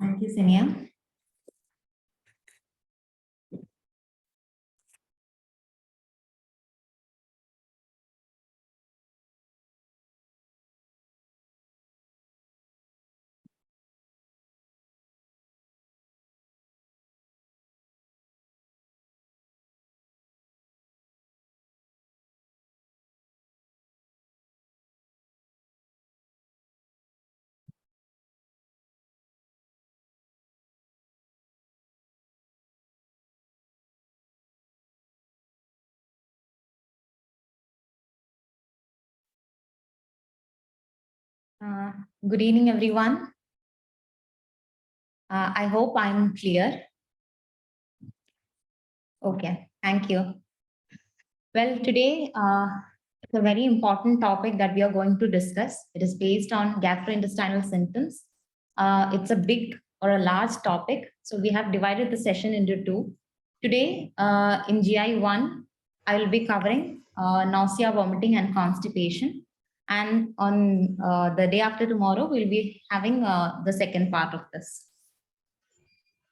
Thank you, Senia. Good evening, everyone. I hope I'm clear. Okay, thank you. Well, today it's a very important topic that we are going to discuss. It is based on gastrointestinal symptoms. It's a big or a large topic, so we have divided the session into two. Today, in GI1, I will be covering nausea, vomiting, and constipation. And on the day after tomorrow, we'll be having the second part of this.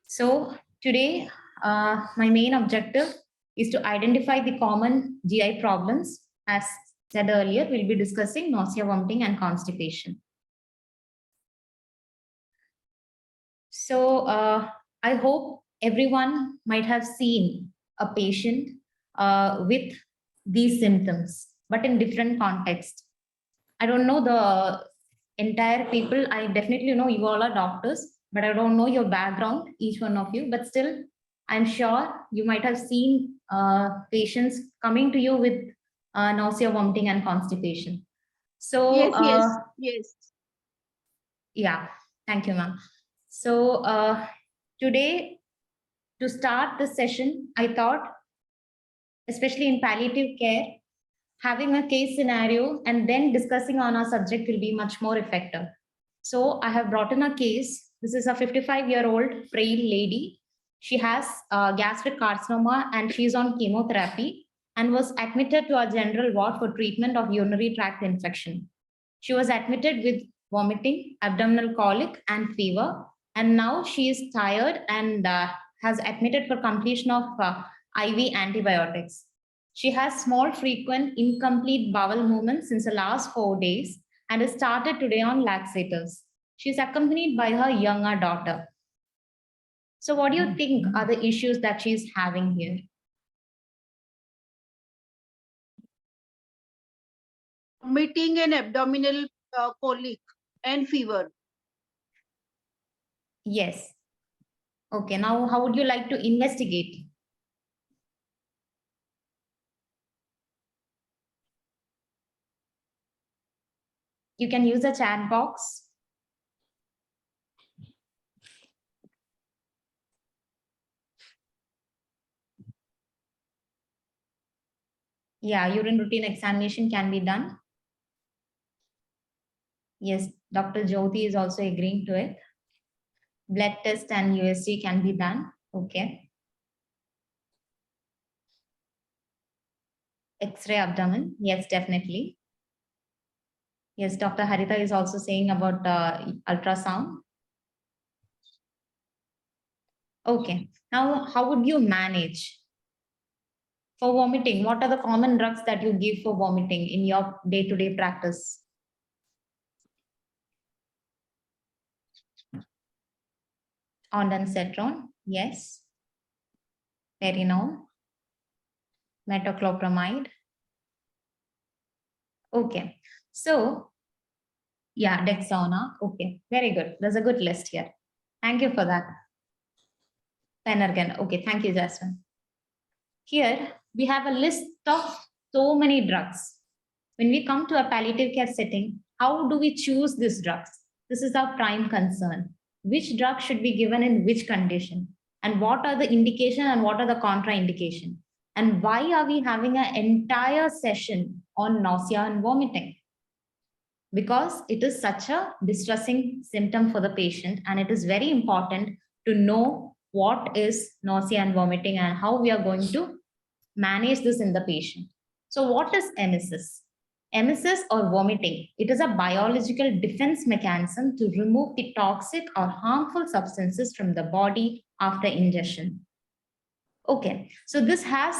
So today, my main objective is to identify the common GI problems. As said earlier, we'll be discussing nausea, vomiting, and constipation. So I hope everyone might have seen a patient with these symptoms, but in different contexts. I don't know the entire people. I definitely know you all are doctors, but I don't know your background, each one of you. But still, I'm sure you might have seen patients coming to you with nausea, vomiting, and constipation. So yes. Yeah, thank you, ma'am. So today, to start the session, I thought, especially in palliative care, having a case scenario and then discussing on our subject will be much more effective. So I have brought in a case. This is a 55-year-old frail lady. She has gastric carcinoma and she's on chemotherapy and was admitted to our general ward for treatment of urinary tract infection. She was admitted with vomiting, abdominal colic, and fever. And now she is tired and has admitted for completion of IV antibiotics. She has small, frequent, incomplete bowel movements since the last 4 days and is started today on laxatives. She is accompanied by her younger daughter. So what do you think are the issues that she is having here? Vomiting and abdominal colic and fever. Yes. Okay, now how would you like to investigate? You can use the chat box. Yeah, urine routine examination can be done. Yes, Dr. Jyoti is also agreeing to it. Blood test and USG can be done. Okay. X-ray abdomen. Yes, definitely. Yes, Dr. Harita is also saying about ultrasound. Okay. Now, how would you manage? For vomiting, what are the common drugs that you give for vomiting in your day-to-day practice? Ondansetron, yes. Perinol, metoclopramide. Okay. So, yeah, Dexona. Okay, very good. There's a good list here. Thank you for that. Penergan. Okay, thank you, Jasmine. Here, we have a list of so many drugs. When we come to a palliative care setting, how do we choose these drugs? This is our prime concern. Which drug should be given in which condition? And what are the indication and what are the contraindication? And why are we having an entire session on nausea and vomiting? Because it is such a distressing symptom for the patient, and it is very important to know what is nausea and vomiting and how we are going to manage this in the patient. So what is emesis? Emesis or vomiting, it is a biological defense mechanism to remove the toxic or harmful substances from the body after ingestion. Okay, so this has,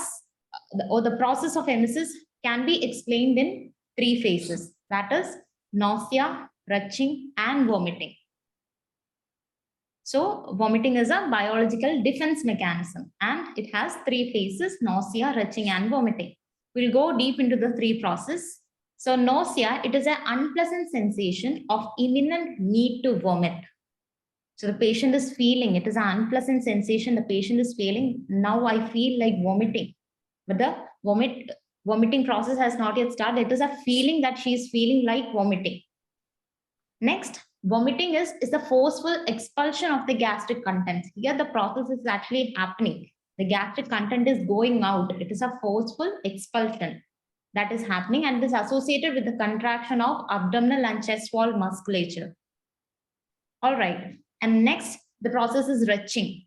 or the process of emesis can be explained in 3 phases. That is nausea, retching, and vomiting. So vomiting is a biological defense mechanism and it has 3 phases: nausea, retching, and vomiting. We'll go deep into the 3 process. So nausea, it is an unpleasant sensation of imminent need to vomit. So the patient is feeling, it is an unpleasant sensation. The patient is feeling, now I feel like vomiting. But the vomiting process has not yet started. It is a feeling that she is feeling like vomiting. Next, vomiting is the forceful expulsion of the gastric contents. Here the process is actually happening. The gastric content is going out. It is a forceful expulsion that is happening and is associated with the contraction of abdominal and chest wall musculature. All right. And next, the process is retching.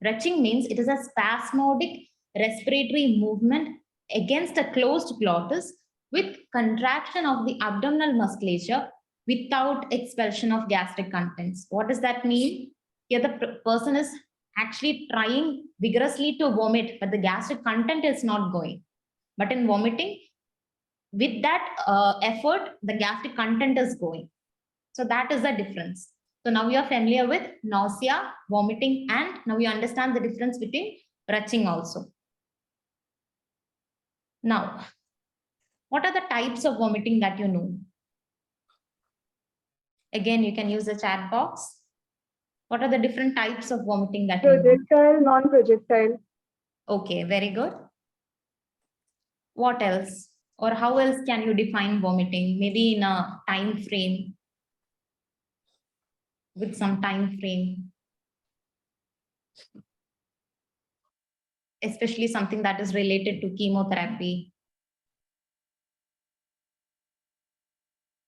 Retching means it is a spasmodic respiratory movement against a closed glottis with contraction of the abdominal musculature without expulsion of gastric contents. What does that mean? Here the person is actually trying vigorously to vomit, but the gastric content is not going. But in vomiting, with that effort, the gastric content is going. So that is the difference. So now you are familiar with nausea, vomiting, and now you understand the difference between retching also. Now, what are the types of vomiting that you know? Again, you can use the chat box. What are the different types of vomiting that you know? Projectile, non-projectile. Okay, very good. What else? Or how else can you define vomiting? Maybe in a time frame, with some time frame. Especially something that is related to chemotherapy.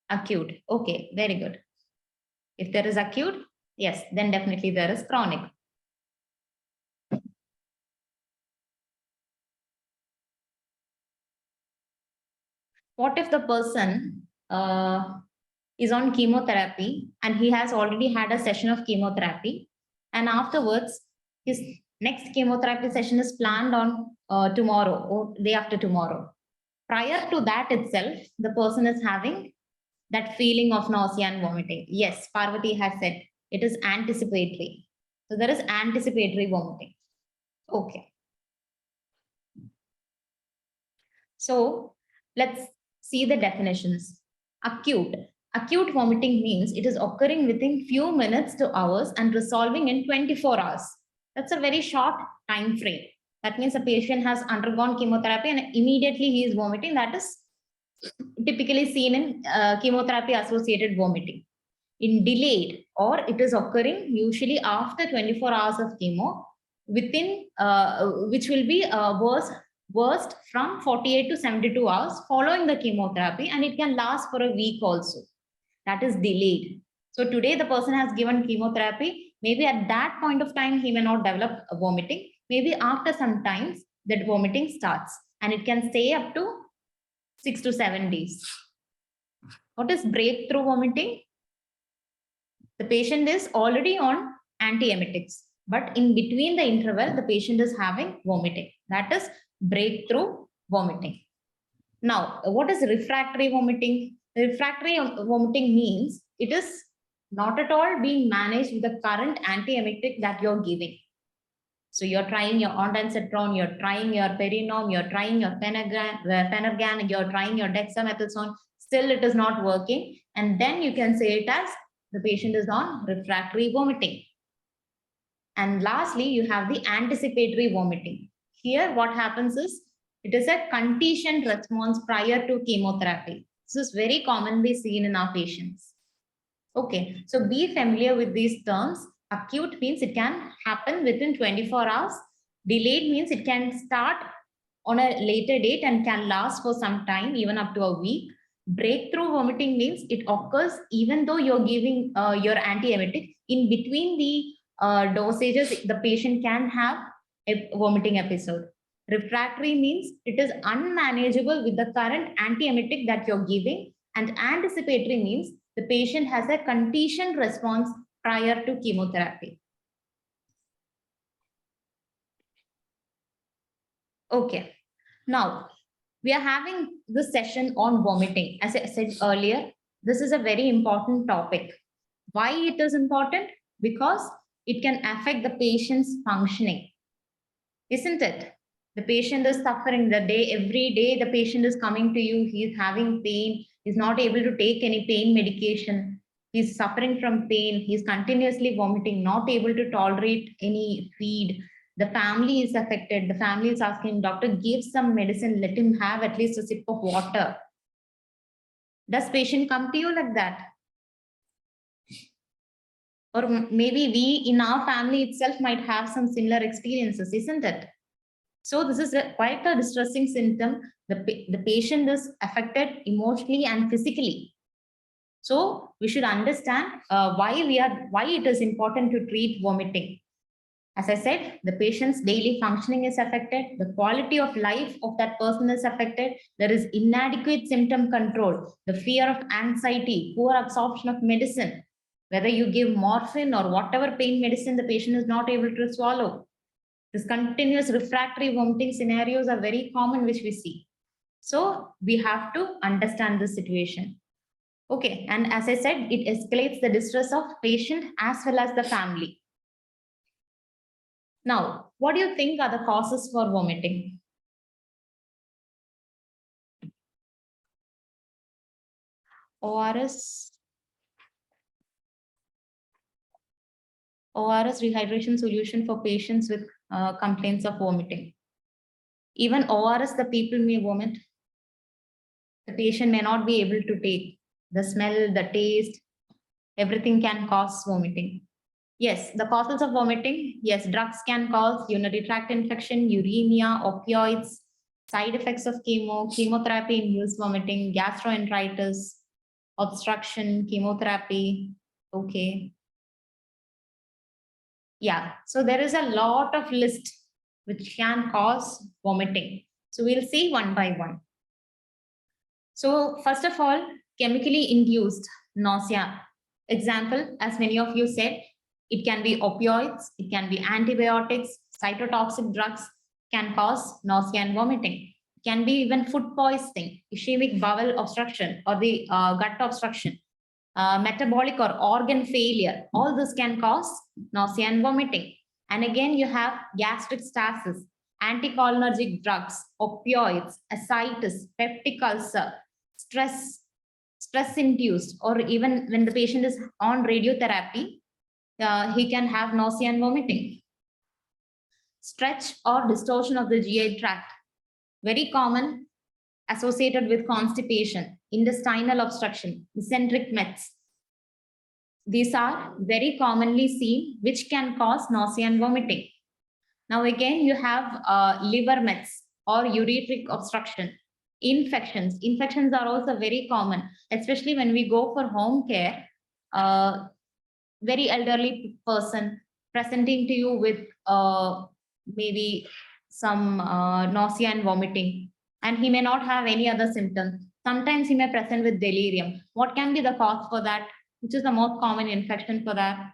Acute. Okay, very good. If there is acute, yes, then definitely there is chronic. What if the person is on chemotherapy and he has already had a session of chemotherapy and afterwards his next chemotherapy session is planned on tomorrow or day after tomorrow. Prior to that itself, the person is having that feeling of nausea and vomiting. Yes, Parvati has said it is anticipatory. So there is anticipatory vomiting. Okay. So let's see the definitions. Acute. Acute vomiting means it is occurring within few minutes to hours and resolving in 24 hours. That's a very short time frame. That means a patient has undergone chemotherapy and immediately he is vomiting. That is typically seen in chemotherapy associated vomiting. In delayed, or it is occurring usually after 24 hours of chemo, within which will be worst from 48 to 72 hours following the chemotherapy, and it can last for a week also. That is delayed. So today the person has given chemotherapy. Maybe at that point of time he may not develop a vomiting. Maybe after some time that vomiting starts, and it can stay up to 6 to 7 days. What is breakthrough vomiting? The patient is already on antiemetics, but in between the interval, the patient is having vomiting. That is breakthrough vomiting. Now, what is refractory vomiting? Refractory vomiting means it is not at all being managed with the current antiemetic that you're giving. So you're trying your ondansetron, you're trying your perinom, you're trying your Phenergan, you're trying your dexamethasone. Still, it is not working. And then you can say it as the patient is on refractory vomiting. And lastly, you have the anticipatory vomiting. Here, what happens is it is a conditioned response prior to chemotherapy. This is very commonly seen in our patients. Okay, so be familiar with these terms. Acute means it can happen within 24 hours. Delayed means it can start on a later date and can last for some time, even up to a week. Breakthrough vomiting means it occurs even though you're giving your antiemetic. In between the dosages, the patient can have a vomiting episode. Refractory means it is unmanageable with the current antiemetic that you're giving. And anticipatory means the patient has a conditioned response prior to chemotherapy. Okay, now we are having this session on vomiting. As I said earlier, this is a very important topic. Why it is important? Because it can affect the patient's functioning, isn't it? The patient is suffering every day the patient is coming to you, he is having pain, he's not able to take any pain medication, he's suffering from pain, he's continuously vomiting, not able to tolerate any feed. The family is affected. The family is asking, doctor, give some medicine, let him have at least a sip of water. Does patient come to you like that? Or maybe we in our family itself might have some similar experiences, isn't it? So this is quite a distressing symptom. The patient is affected emotionally and physically. So we should understand why it is important to treat vomiting. As I said, the patient's daily functioning is affected. The quality of life of that person is affected. There is inadequate symptom control, the fear of anxiety, poor absorption of medicine. Whether you give morphine or whatever pain medicine, the patient is not able to swallow. This continuous refractory vomiting scenarios are very common, which we see. So we have to understand the situation. Okay, and as I said, it escalates the distress of patient as well as the family. Now, what do you think are the causes for vomiting? ORS rehydration solution for patients with complaints of vomiting. Even ORS, the people may vomit. The patient may not be able to take the smell, the taste, everything can cause vomiting. Yes, the causes of vomiting. Yes, drugs can cause urinary tract infection, uremia, opioids, side effects of chemotherapy-induced vomiting, gastroenteritis, obstruction, chemotherapy. Okay. Yeah, so there is a lot of list which can cause vomiting. So we'll see one by one. So first of all, chemically induced nausea. Example, as many of you said, it can be opioids, it can be antibiotics, cytotoxic drugs can cause nausea and vomiting. It can be even food poisoning, ischemic bowel obstruction or the gut obstruction, metabolic or organ failure. All this can cause nausea and vomiting. And again, you have gastric stasis, anticholinergic drugs, opioids, ascites, peptic ulcer, stress induced, or even when the patient is on radiotherapy, he can have nausea and vomiting. Stretch or distortion of the GI tract, very common, associated with constipation, intestinal obstruction, eccentric mets. These are very commonly seen, which can cause nausea and vomiting. Now again, you have liver mets or ureteric obstruction. Infections. Infections are also very common, especially when we go for home care. Very elderly person presenting to you with maybe some nausea and vomiting, and he may not have any other symptoms. Sometimes he may present with delirium. What can be the cause for that? Which is the most common infection for that?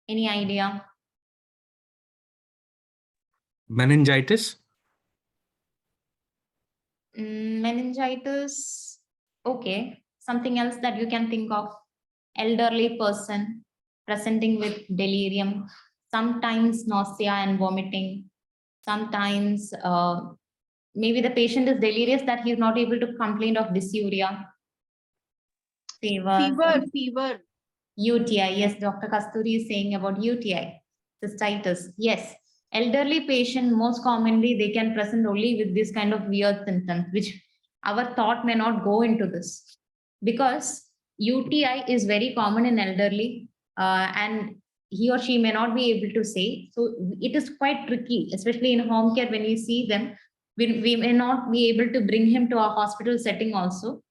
Any idea? Meningitis? Meningitis. Okay. Something else that you can think of? Elderly person presenting with delirium, sometimes nausea and vomiting, sometimes maybe the patient is delirious that he is not able to complain of dysuria, Fever. UTI. Yes, Dr. Kasturi is saying about UTI, cystitis. Yes, elderly patient most commonly they can present only with this kind of weird symptoms, which our thought may not go into this, because UTI is very common in elderly, and he or she may not be able to say. So it is quite tricky, especially in home care when we see them. We may not be able to bring him to a hospital setting also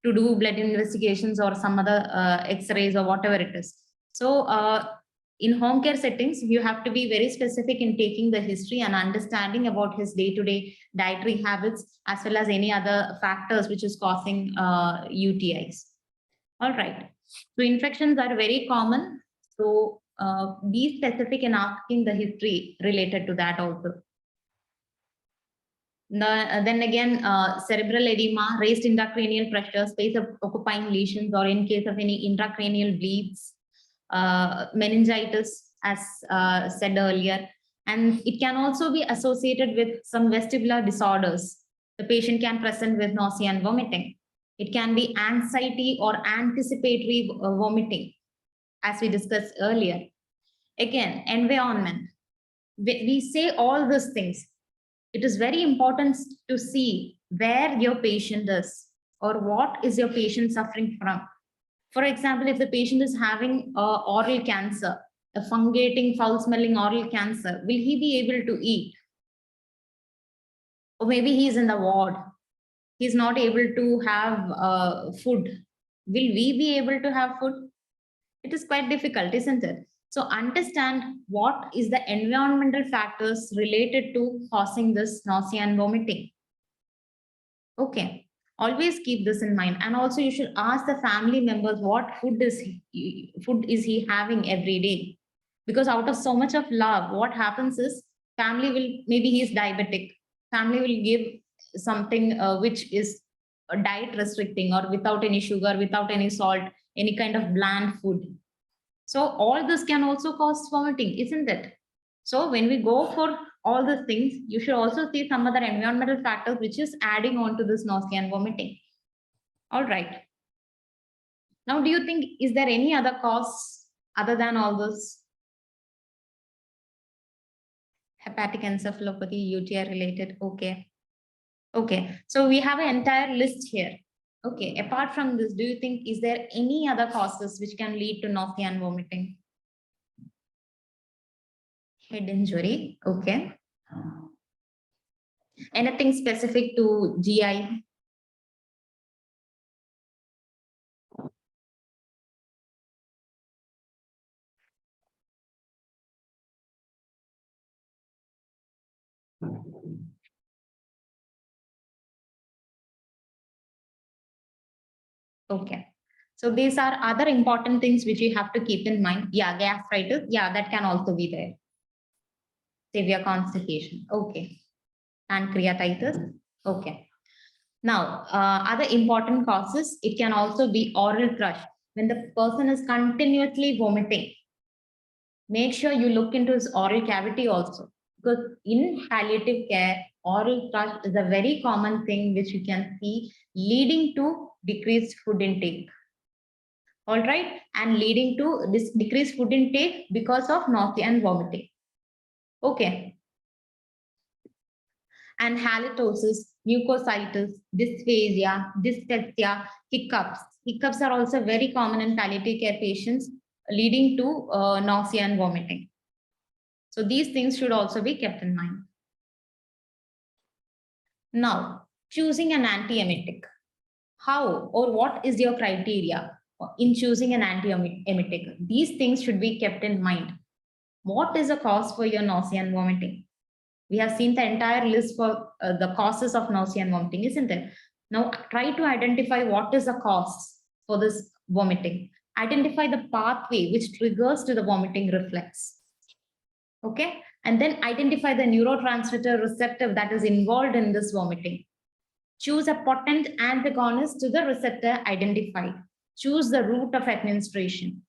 to do blood investigations or some other x-rays or whatever it is. So in home care settings, you have to be very specific in taking the history and understanding about his day-to-day dietary habits, as well as any other factors which is causing UTIs. All right. So infections are very common. So be specific in asking the history related to that also. Then again, cerebral edema, raised intracranial pressure, space of occupying lesions, or in case of any intracranial bleeds, meningitis, as said earlier. And it can also be associated with some vestibular disorders. The patient can present with nausea and vomiting. It can be anxiety or anticipatory vomiting, as we discussed earlier. Again, environment. We say all these things. It is very important to see where your patient is or what is your patient suffering from. For example, if the patient is having oral cancer, a fungating, foul-smelling oral cancer, will he be able to eat? Or maybe he's in the ward. He's not able to have food. Will we be able to have food? It is quite difficult, isn't it? So understand what is the environmental factors related to causing this nausea and vomiting. Okay, always keep this in mind. And also you should ask the family members what food is he having every day. Because out of so much of love, what happens is family will, maybe he's diabetic. Family will give something which is diet restricting or without any sugar, without any salt, any kind of bland food. So all this can also cause vomiting, isn't it? So when we go for all these things, you should also see some other environmental factors which is adding on to this nausea and vomiting. All right. Now, do you think, is there any other cause other than all this? Hepatic encephalopathy, UTI related, okay. Okay, so we have an entire list here. Okay, apart from this, do you think, is there any other causes which can lead to nausea and vomiting? Head injury, okay. Anything specific to GI? Okay. So these are other important things which you have to keep in mind. Yeah, gastritis. Yeah, that can also be there. Severe constipation. Okay. Pancreatitis. Okay. Now, other important causes, it can also be oral thrush. When the person is continuously vomiting, make sure you look into his oral cavity also. Because in palliative care, oral thrush is a very common thing which you can see leading to decreased food intake. All right, and leading to this decreased food intake because of nausea and vomiting. Okay. And halitosis, mucositis, dysphagia, dyspepsia, hiccups. Hiccups are also very common in palliative care patients, leading to nausea and vomiting. So these things should also be kept in mind. Now, choosing an antiemetic. How or what is your criteria in choosing an antiemetic? These things should be kept in mind. What is the cause for your nausea and vomiting? We have seen the entire list for the causes of nausea and vomiting, isn't it? Now, try to identify what is the cause for this vomiting. Identify the pathway which triggers to the vomiting reflex. Okay, and then identify the neurotransmitter receptor that is involved in this vomiting. Choose a potent antagonist to the receptor identified. Choose the route of administration.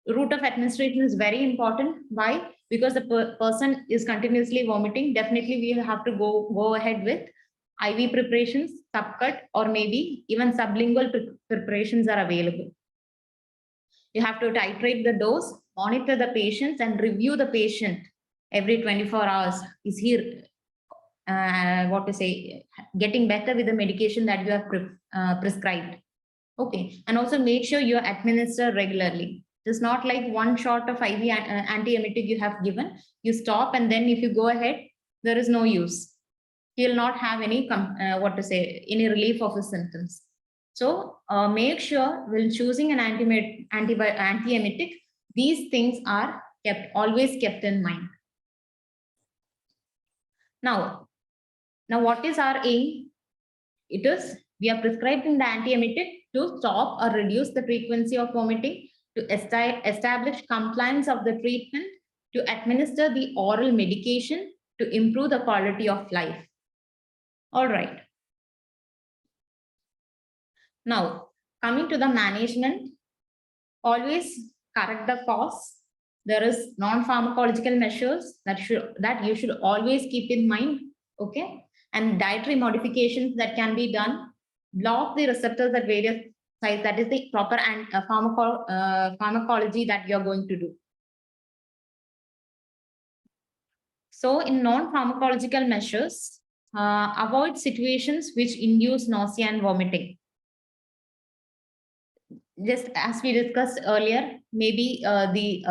Route of administration is very important. Why? Because the person is continuously vomiting. Definitely, we have to go ahead with IV preparations, subcut, or maybe even sublingual preparations are available. You have to titrate the dose, monitor the patients, and review the patient every 24 hours. Is he getting better with the medication that you have prescribed? Okay, and also make sure you administer regularly. It's not like one shot of IV antiemetic you have given, you stop, and then if you go ahead, there is no use. He will not have any any relief of his symptoms. So make sure when choosing an antiemetic, These things are always kept in mind. Now what is our aim? It is, we are prescribing the antiemetic to stop or reduce the frequency of vomiting, to establish compliance of the treatment, to administer the oral medication, to improve the quality of life. All right. Now, coming to the management, always correct the cause. There is non-pharmacological measures that you should always keep in mind. Okay. And dietary modifications that can be done. Block the receptors at various sites. That is the proper pharmacology that you're going to do. So in non-pharmacological measures, avoid situations which induce nausea and vomiting. Just as we discussed earlier, maybe the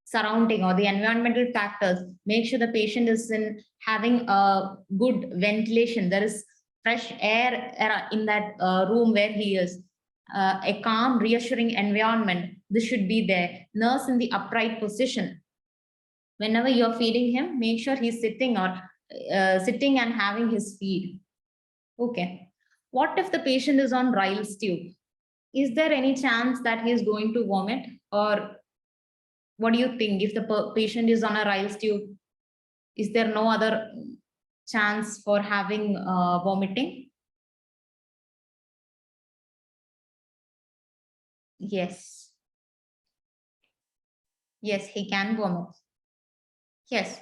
surrounding or the environmental factors, make sure the patient is having a good ventilation. There is fresh air in that room where he is. A calm, reassuring environment. This should be there. Nurse in the upright position. Whenever you're feeding him, make sure he's sitting or sitting and having his feed. Okay. What if the patient is on Ryle's tube? Is there any chance that he is going to vomit? Or what do you think? If the patient is on a Ryle's tube, is there no other chance for having vomiting? Yes. Yes, he can vomit. Yes.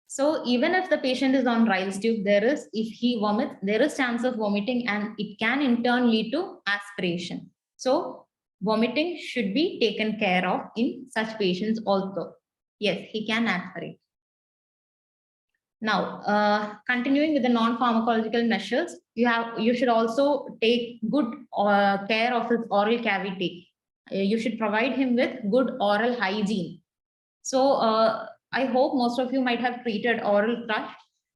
So even if the patient is on Ryle's tube, if he vomits, there is chance of vomiting, and it can in turn lead to aspiration. So vomiting should be taken care of in such patients also. Yes, he can aspirate. Now, continuing with the non-pharmacological measures, you should also take good care of his oral cavity. You should provide him with good oral hygiene. So I hope most of you might have treated oral thrush.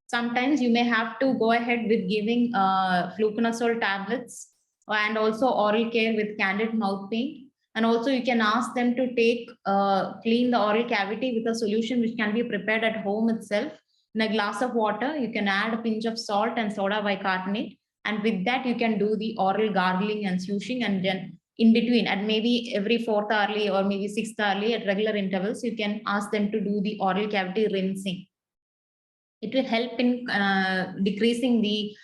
Sometimes you may have to go ahead with giving fluconazole tablets, and also oral care with candid mouth paint. And also you can ask them to clean the oral cavity with a solution which can be prepared at home itself. In a glass of water, you can add a pinch of salt and soda bicarbonate. And with that, you can do the oral gargling and swooshing, and then in between, and maybe every 4th hourly or maybe 6th hourly at regular intervals, you can ask them to do the oral cavity rinsing. It will help in decreasing the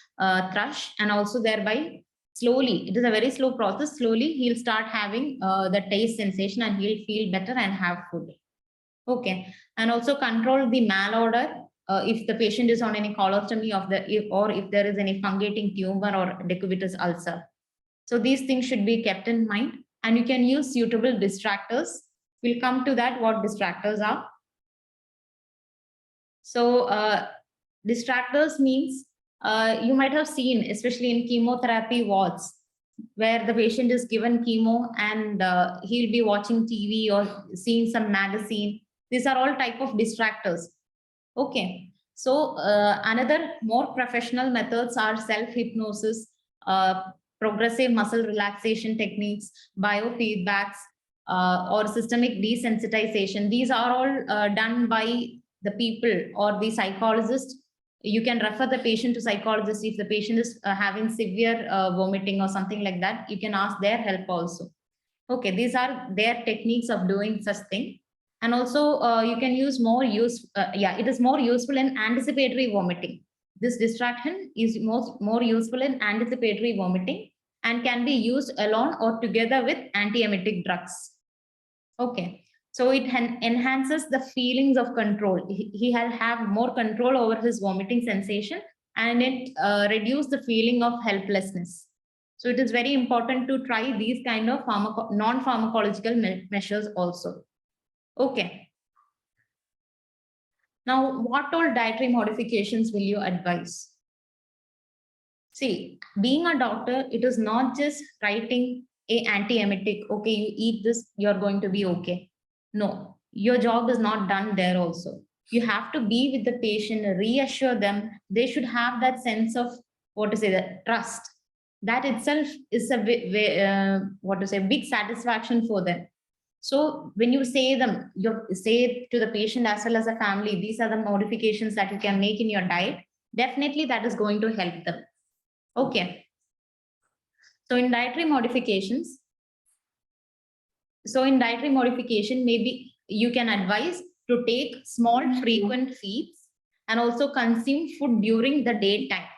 thrush, and also thereby slowly, it is a very slow process, slowly he'll start having the taste sensation, and he'll feel better and have food. Okay. And also control the malodor. If the patient is on any colostomy or if there is any fungating tumor or decubitus ulcer. So these things should be kept in mind, and you can use suitable distractors. We'll come to that, what distractors are. So distractors means you might have seen, especially in chemotherapy wards, where the patient is given chemo and he'll be watching TV or seeing some magazine. These are all type of distractors. Okay. So another more professional methods are self-hypnosis, progressive muscle relaxation techniques, biofeedbacks, or systemic desensitization. These are all done by the people or the psychologist. You can refer the patient to psychologist. If the patient is having severe vomiting or something like that, you can ask their help also. Okay, these are their techniques of doing such thing. And also you can use it is more useful in anticipatory vomiting. This distraction is more useful in anticipatory vomiting and can be used alone or together with antiemetic drugs. Okay. So it enhances the feelings of control. He will have more control over his vomiting sensation, and it reduces the feeling of helplessness. So it is very important to try these kind of non-pharmacological measures also. Okay. Now, what all dietary modifications will you advise? See, being a doctor, it is not just writing a antiemetic, okay, you eat this, you're going to be okay. No, your job is not done there also. You have to be with the patient, reassure them. They should have that sense of, that trust. That itself is a big satisfaction for them. So when you say them, you say to the patient as well as the family, these are the modifications that you can make in your diet, definitely that is going to help them. Okay. So in dietary modifications, maybe you can advise to take small frequent feeds and also consume food during the daytime.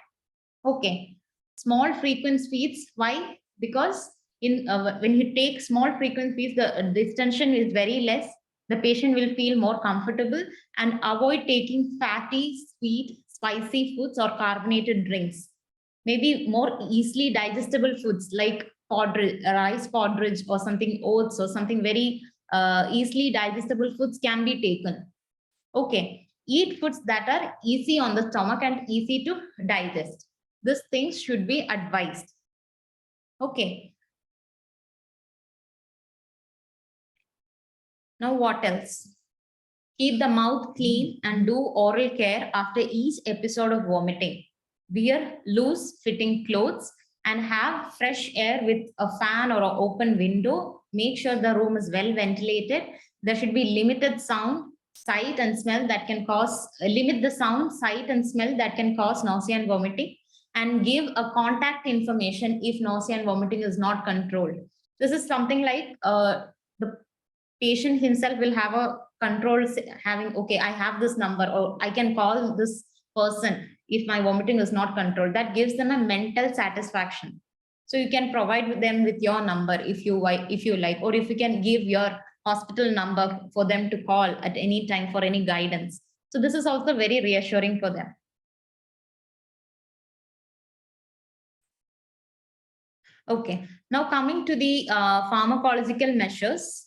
Okay. Small frequent feeds. Why? Because when you take small frequent feeds, the distension is very less. The patient will feel more comfortable, and avoid taking fatty, sweet, spicy foods or carbonated drinks. Maybe more easily digestible foods like rice porridge or something, oats or something very easily digestible foods can be taken. Okay. Eat foods that are easy on the stomach and easy to digest. These things should be advised. Okay. Now what else? Keep the mouth clean and do oral care after each episode of vomiting. Wear loose fitting clothes and have fresh air with a fan or an open window. Make sure the room is well ventilated. There should be limited sound, sight and smell that can cause, limit the sound, sight and smell that can cause nausea and vomiting, and give a contact information if nausea and vomiting is not controlled. This is something like the patient himself will have a control, having, okay, I have this number, or I can call this person if my vomiting is not controlled. That gives them a mental satisfaction. So you can provide them with your number if you like, or if you can give your hospital number for them to call at any time for any guidance. So this is also very reassuring for them. Okay, now coming to the pharmacological measures.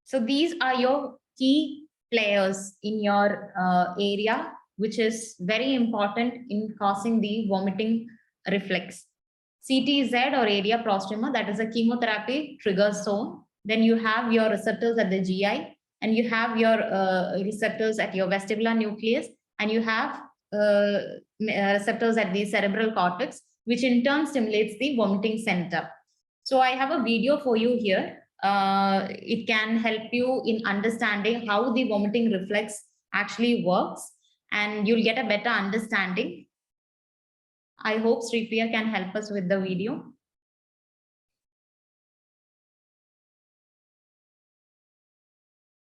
So these are your key players in your area, which is very important in causing the vomiting reflex. CTZ or area prostrema, that is a chemotherapy trigger zone. Then you have your receptors at the GI, and you have your receptors at your vestibular nucleus, and you have receptors at the cerebral cortex, which in turn stimulates the vomiting center. So I have a video for you here. It can help you in understanding how the vomiting reflex actually works, and you'll get a better understanding. I hope Sripriya can help us with the video.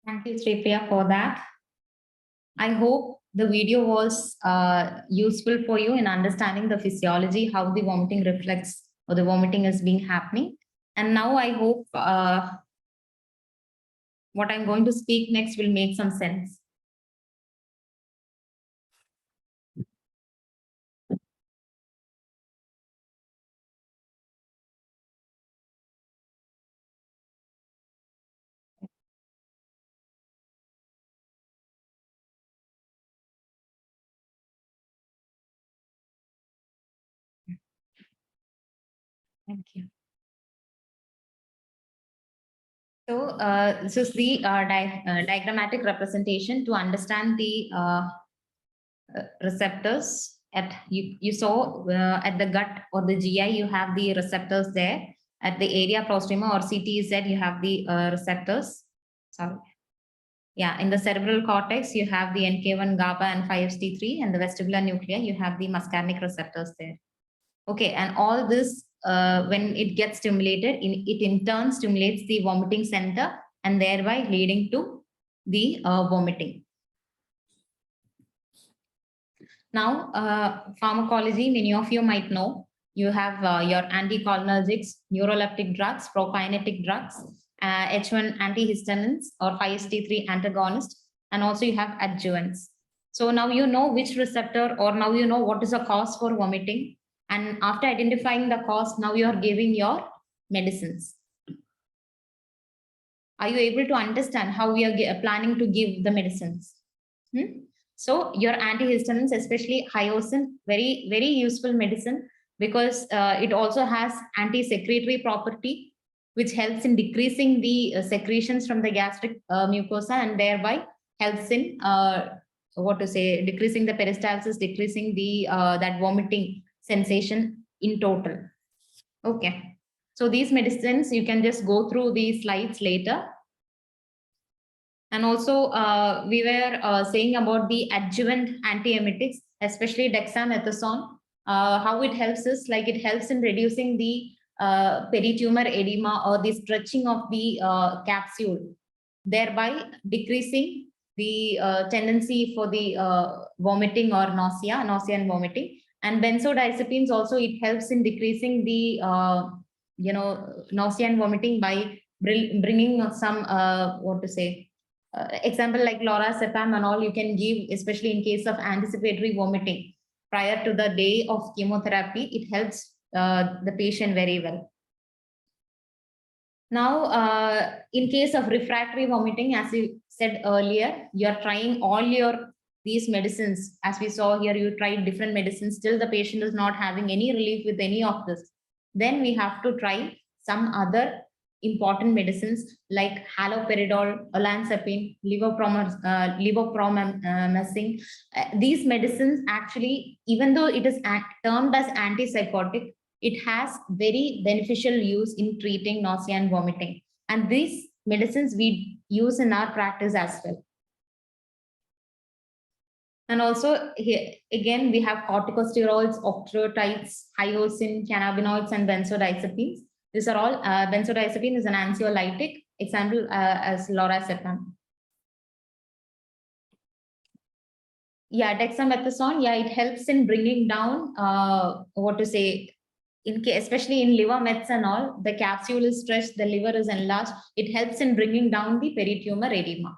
Thank you, Sripriya, for that. I hope the video was useful for you in understanding the physiology, how the vomiting reflex or the vomiting is being happening. And now I hope what I'm going to speak next will make some sense. Thank you. So this is the diagrammatic representation to understand the receptors. You saw at the gut or the GI, you have the receptors there. At the area prostrema or CTZ, you have the receptors. Sorry. Yeah, in the cerebral cortex, you have the NK1, GABA, and 5-HT3, and the vestibular nuclei, you have the muscarinic receptors there. Okay, and all this, when it gets stimulated, it in turn stimulates the vomiting center, and thereby leading to the vomiting. Now, pharmacology, many of you might know, you have your anticholinergics, neuroleptic drugs, prokinetic drugs, H1 antihistamines or 5-HT3 antagonist, and also you have adjuvants. So now you know which receptor, or now you know what is the cause for vomiting. And after identifying the cause, now you are giving your medicines. Are you able to understand how we are planning to give the medicines? So your antihistamines, especially hyoscine, very, very useful medicine, because it also has anti-secretory property, which helps in decreasing the secretions from the gastric mucosa, and thereby helps in decreasing the peristalsis, decreasing the that vomiting sensation in total. Okay. So these medicines, you can just go through these slides later. And also, we were saying about the adjuvant antiemetics, especially dexamethasone, how it helps us, like it helps in reducing the peritumor edema or the stretching of the capsule, thereby decreasing the tendency for the vomiting or nausea and vomiting. And benzodiazepines also, it helps in decreasing the nausea and vomiting by bringing some what to say, example like lorazepam and all you can give, especially in case of anticipatory vomiting prior to the day of chemotherapy. It helps the patient very well. Now, in case of refractory vomiting, as you said earlier, you are trying all these medicines. As we saw here, you tried different medicines. Still, the patient is not having any relief with any of this. Then we have to try some other important medicines like haloperidol, olanzapine, levofloxacin. These medicines actually, even though it is termed as antipsychotic, it has very beneficial use in treating nausea and vomiting. And these medicines we use in our practice as well. And also here again, we have corticosteroids, octreotides, hyoscine, cannabinoids, and benzodiazepines. These are all, benzodiazepine is an anxiolytic, example as lorazepam. Yeah, dexamethasone, yeah, it helps in bringing down, what to say, especially in liver mets and all, the capsule is stretched, the liver is enlarged. It helps in bringing down the peritumor edema.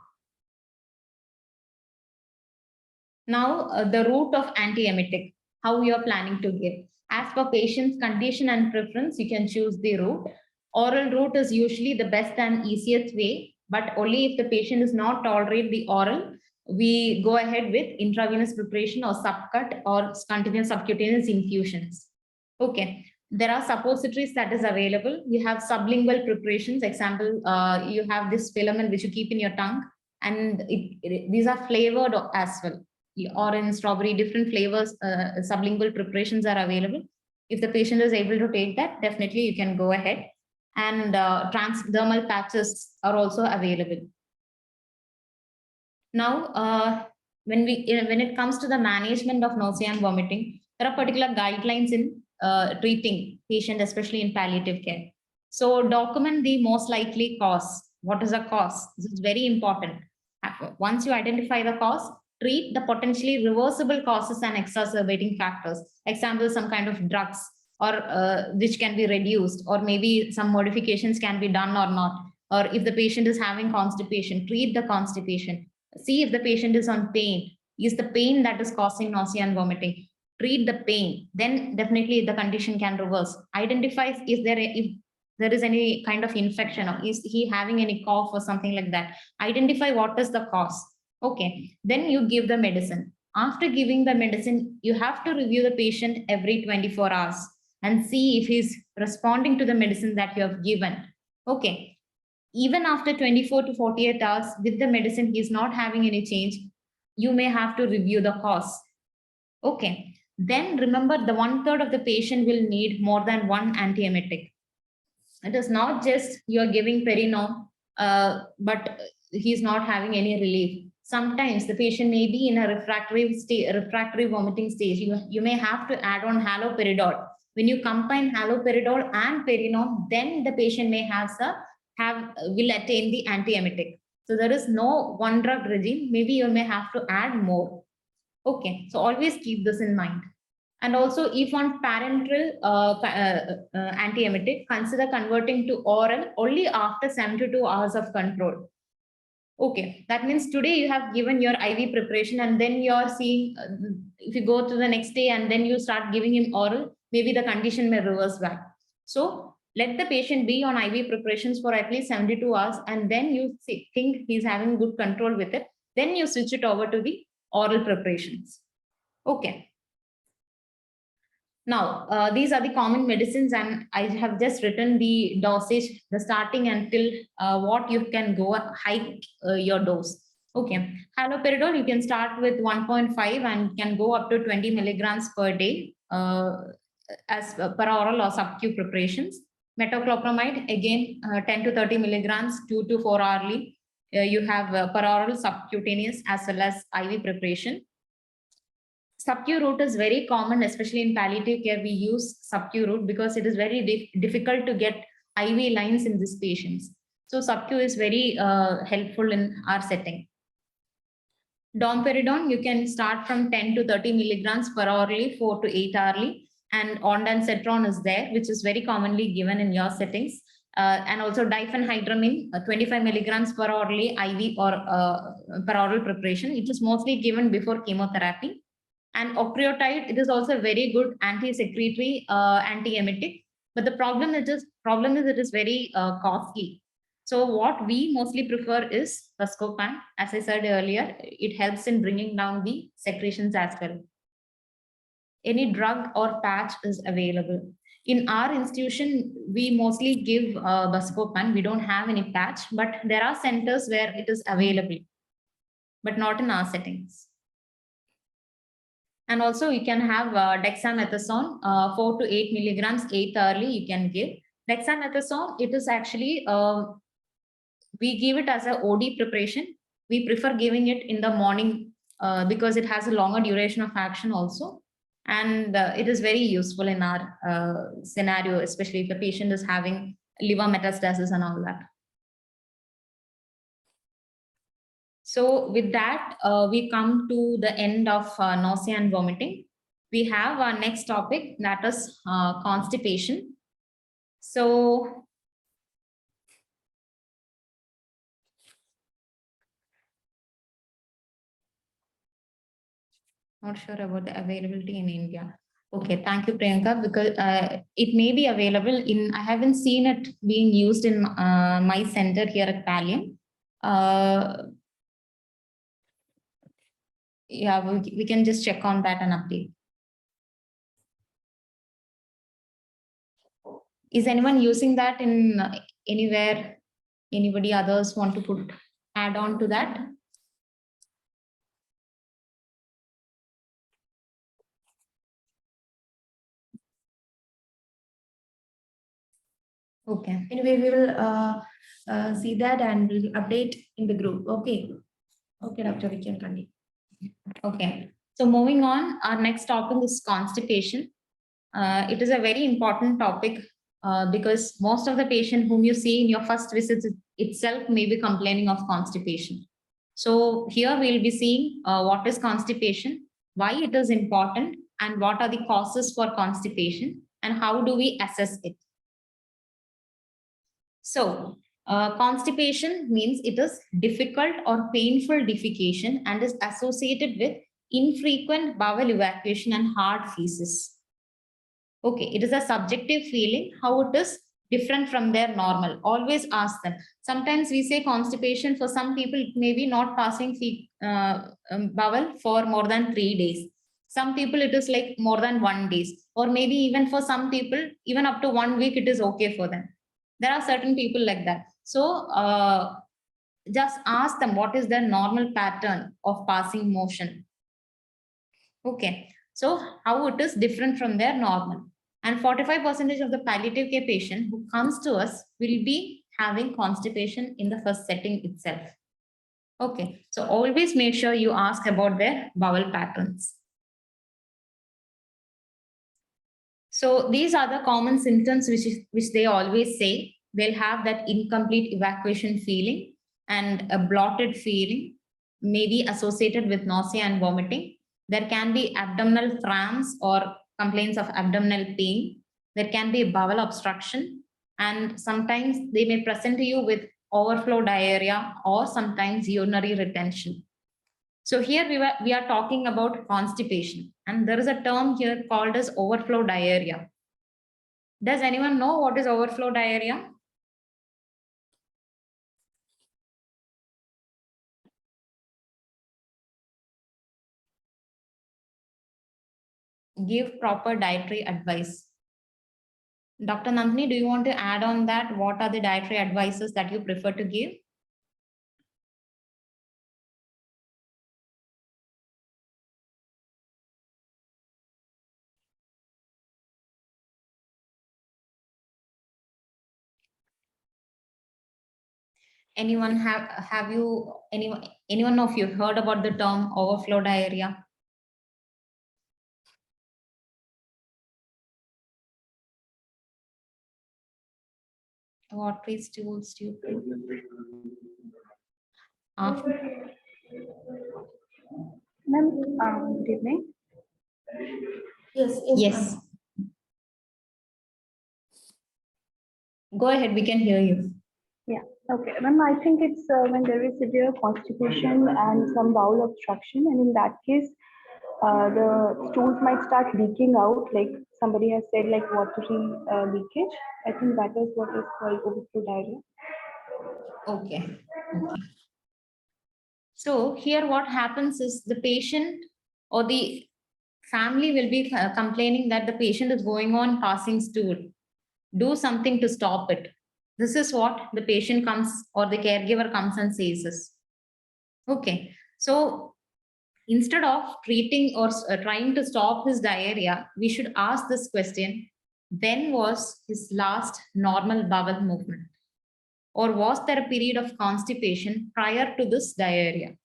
Now, the route of antiemetic, how you are planning to give. As per patient's condition and preference, you can choose the route. Oral route is usually the best and easiest way, but only if the patient does not tolerate the oral, we go ahead with intravenous preparation or subcut or continuous subcutaneous infusions. Okay. There are suppositories that is available. You have sublingual preparations. Example, you have this filament which you keep in your tongue, and these are flavored as well. Orange, strawberry, different flavors, sublingual preparations are available. If the patient is able to take that, definitely you can go ahead. And transdermal patches are also available. Now, when it comes to the management of nausea and vomiting, there are particular guidelines in treating patient, especially in palliative care. So document the most likely cause. What is the cause? This is very important. Once you identify the cause, treat the potentially reversible causes and exacerbating factors. Example, some kind of drugs or which can be reduced, or maybe some modifications can be done or not. Or if the patient is having constipation, treat the constipation. See if the patient is on pain. Is the pain that is causing nausea and vomiting? Treat the pain. Then definitely the condition can reverse. Identify if there is any kind of infection, or is he having any cough or something like that. Identify what is the cause. Okay, then you give the medicine. After giving the medicine, you have to review the patient every 24 hours and see if he's responding to the medicine that you have given. Okay, even after 24 to 48 hours with the medicine, he's not having any change, you may have to review the cause. Okay, then remember the 1/3 of the patient will need more than one antiemetic. It is not just you're giving Perinom, but he's not having any relief. Sometimes the patient may be in a refractory vomiting stage. You may have to add on haloperidol. When you combine haloperidol and Perinom, then the patient may will attain the antiemetic. So there is no one drug regime. Maybe you may have to add more. Okay, so always keep this in mind. And also, if on parenteral antiemetic, consider converting to oral only after 72 hours of control. Okay, that means today you have given your IV preparation, and then you are seeing, if you go to the next day and then you start giving him oral, maybe the condition may reverse back. So let the patient be on IV preparations for at least 72 hours, and then you think he's having good control with it. Then you switch it over to the oral preparations. Okay. Now, these are the common medicines, and I have just written the dosage, the starting until what you can go hike your dose. Okay, haloperidol, you can start with 1.5 and can go up to 20 milligrams per day as per oral or sub-Q preparations. Metoclopramide, again, 10 to 30 milligrams, 2 to 4 hourly. You have peroral, subcutaneous, as well as IV preparation. Sub-Q route is very common, especially in palliative care. We use sub-Q route because it is very difficult to get IV lines in these patients. So sub-Q is very helpful in our setting. Domperidone, you can start from 10 to 30 milligrams per hourly, 4 to 8 hourly. And ondansetron is there, which is very commonly given in your settings. And also diphenhydramine, 25 milligrams per hourly IV or per oral preparation. It is mostly given before chemotherapy. And octreotide, it is also a very good anti-secretory, anti-emetic. But the problem is it is very costly. So what we mostly prefer is Buscopan. As I said earlier, it helps in bringing down the secretions as well. Any drug or patch is available. In our institution, we mostly give Buscopan. We don't have any patch, but there are centers where it is available, but not in our settings. And also you can have dexamethasone, 4 to 8 milligrams, 8 hourly you can give. Dexamethasone, it is actually, we give it as a OD preparation. We prefer giving it in the morning because it has a longer duration of action also. And it is very useful in our scenario, especially if the patient is having liver metastasis and all that. So with that, we come to the end of nausea and vomiting. We have our next topic, that is constipation. So not sure about the availability in India. Okay, thank you, Priyanka, because it may be available in, I haven't seen it being used in my center here at Pallium. Yeah, we can just check on that and update. Is anyone using that in anywhere? Anybody others want to add on to that? Okay. Anyway, we will see that and we'll update in the group. Okay. Okay, Doctor, we can continue. Okay. So moving on, our next topic is constipation. It is a very important topic because most of the patient whom you see in your first visit itself may be complaining of constipation. So here we'll be seeing what is constipation, why it is important, and what are the causes for constipation, and how do we assess it. So constipation means it is difficult or painful defecation and is associated with infrequent bowel evacuation and hard feces. Okay, it is a subjective feeling, how it is different from their normal. Always ask them. Sometimes we say constipation, for some people, it may be not passing bowel for more than 3 days. Some people, it is like more than 1 day, or maybe even for some people, even up to 1 week, it is okay for them. There are certain people like that. So just ask them what is their normal pattern of passing motion. Okay, so how it is different from their normal. And 45% of the palliative care patient who comes to us will be having constipation in the first setting itself. Okay, so always make sure you ask about their bowel patterns. So these are the common symptoms which they always say. They'll have that incomplete evacuation feeling and a bloated feeling, maybe associated with nausea and vomiting. There can be abdominal cramps or complaints of abdominal pain. There can be bowel obstruction, and sometimes they may present to you with overflow diarrhea or sometimes urinary retention. So here we are talking about constipation, and there is a term here called as overflow diarrhea. Does anyone know what is overflow diarrhea? Give proper dietary advice. Dr. Nandini, do you want to add on that? What are the dietary advices that you prefer to give? Anyone have you anyone of you heard about the term overflow diarrhea? Watery stools due to Ma'am, good evening. yes. Go ahead, we can hear you. Yeah, okay. Ma'am, I think it's when there is severe constipation and some bowel obstruction, and in that case, the stools might start leaking out, like somebody has said, like watery leakage. I think that is what is called overflow diarrhea. Okay. So here what happens is the patient or the family will be complaining that the patient is going on passing stool. Do something to stop it. This is what the patient comes or the caregiver comes and says this. Okay. So instead of treating or trying to stop his diarrhea, we should ask this question: when was his last normal bowel movement? Or was there a period of constipation prior to this diarrhea?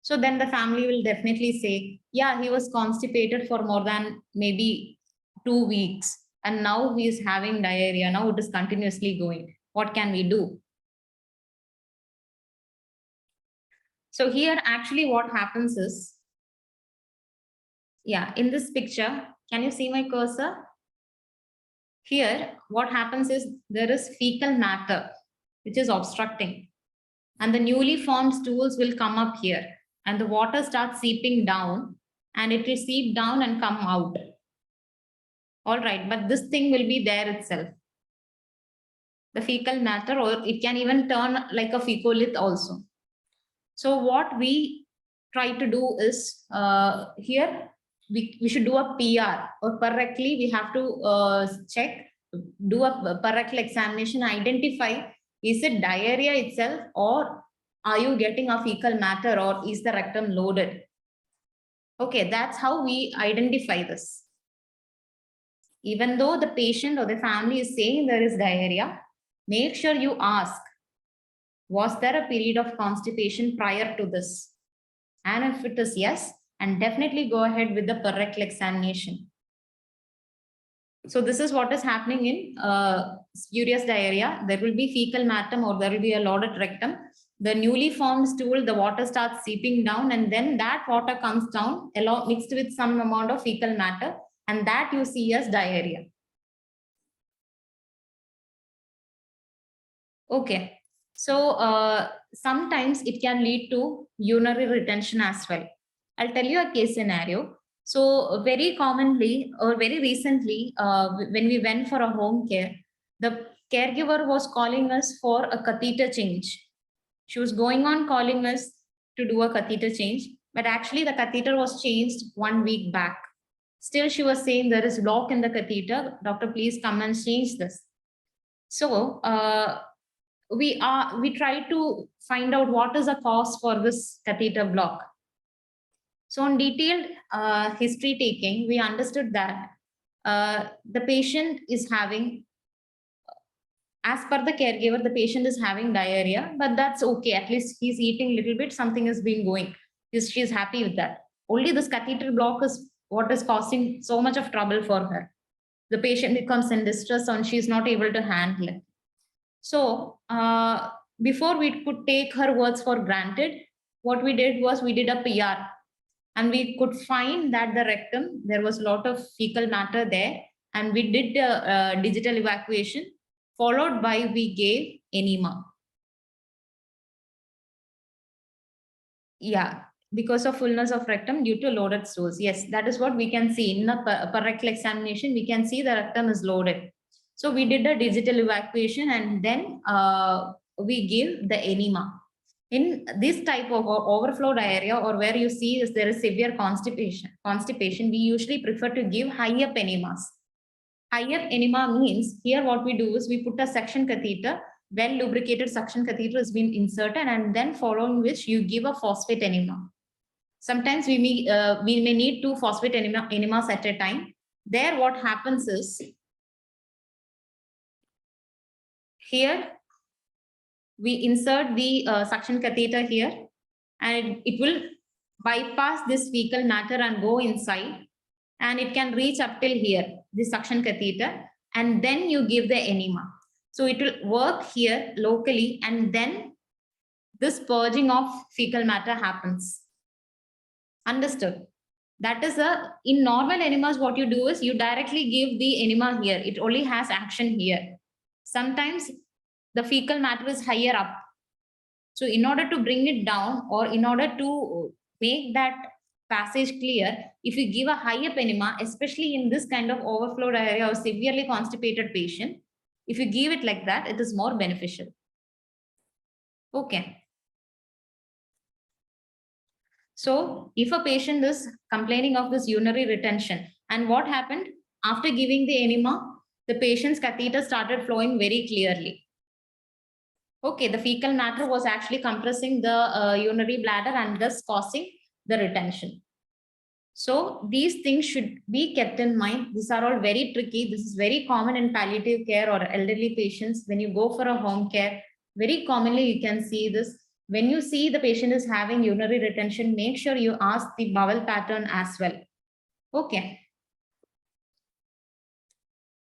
So then the family will definitely say, yeah, he was constipated for more than maybe 2 weeks. And now he is having diarrhea. Now it is continuously going. What can we do? So here actually what happens is, yeah, in this picture, can you see my cursor? Here, what happens is there is fecal matter, which is obstructing. And the newly formed stools will come up here. And the water starts seeping down. And it will seep down and come out. All right, but this thing will be there itself. The fecal matter, or it can even turn like a fecolith also. So what we try to do is here, we should do a PR, or correctly we have to check, do a rectal examination, identify, is it diarrhea itself, or are you getting a fecal matter, or is the rectum loaded? Okay, that's how we identify this. Even though the patient or the family is saying there is diarrhea, make sure you ask, was there a period of constipation prior to this? And if it is yes, and definitely go ahead with the rectal examination. So this is what is happening in spurious diarrhea. There will be fecal matter or there will be a loaded rectum. The newly formed stool, the water starts seeping down, and then that water comes down along mixed with some amount of fecal matter, and that you see as diarrhea. Okay, so sometimes it can lead to urinary retention as well. I'll tell you a case scenario. So very commonly or very recently, when we went for a home care, the caregiver was calling us for a catheter change. She was going on calling us to do a catheter change, but actually the catheter was changed 1 week back. Still, she was saying there is block in the catheter. Doctor, please come and change this. So we try to find out what is the cause for this catheter block. So on detailed history taking, we understood that the patient is having, as per the caregiver, the patient is having diarrhea, but that's okay. At least he's eating a little bit, something has been going. She's happy with that. Only this catheter block is what is causing so much of trouble for her. The patient becomes in distress and she's not able to handle it. So before we could take her words for granted, what we did was we did a PR, and we could find that the rectum, there was a lot of fecal matter there, and we did digital evacuation, followed by we gave enema. Yeah, because of fullness of rectum due to loaded stools. Yes, that is what we can see in the rectal examination. We can see the rectum is loaded. So we did a digital evacuation, and then we give the enema. In this type of overflow diarrhea, or where you see is there is severe constipation, we usually prefer to give high-up enemas. High-up enema means here what we do is we put a suction catheter, well lubricated suction catheter has been inserted, and then following which you give a phosphate enema. Sometimes we may need 2 phosphate enemas at a time. There what happens is, here we insert the suction catheter here, and it will bypass this fecal matter and go inside, and it can reach up till here, the suction catheter, and then you give the enema. So it will work here locally, and then this purging of fecal matter happens. Understood? That is in normal enemas, what you do is you directly give the enema here. It only has action here. Sometimes the fecal matter is higher up. So in order to bring it down, or in order to make that passage clear, if you give a higher enema, especially in this kind of overflow diarrhea or severely constipated patient, if you give it like that, it is more beneficial. Okay. So if a patient is complaining of this urinary retention, and what happened after giving the enema, the patient's catheter started flowing very clearly. Okay, the fecal matter was actually compressing the urinary bladder and thus causing the retention. So these things should be kept in mind. These are all very tricky. This is very common in palliative care or elderly patients. When you go for a home care, very commonly you can see this. When you see the patient is having urinary retention, make sure you ask the bowel pattern as well. Okay.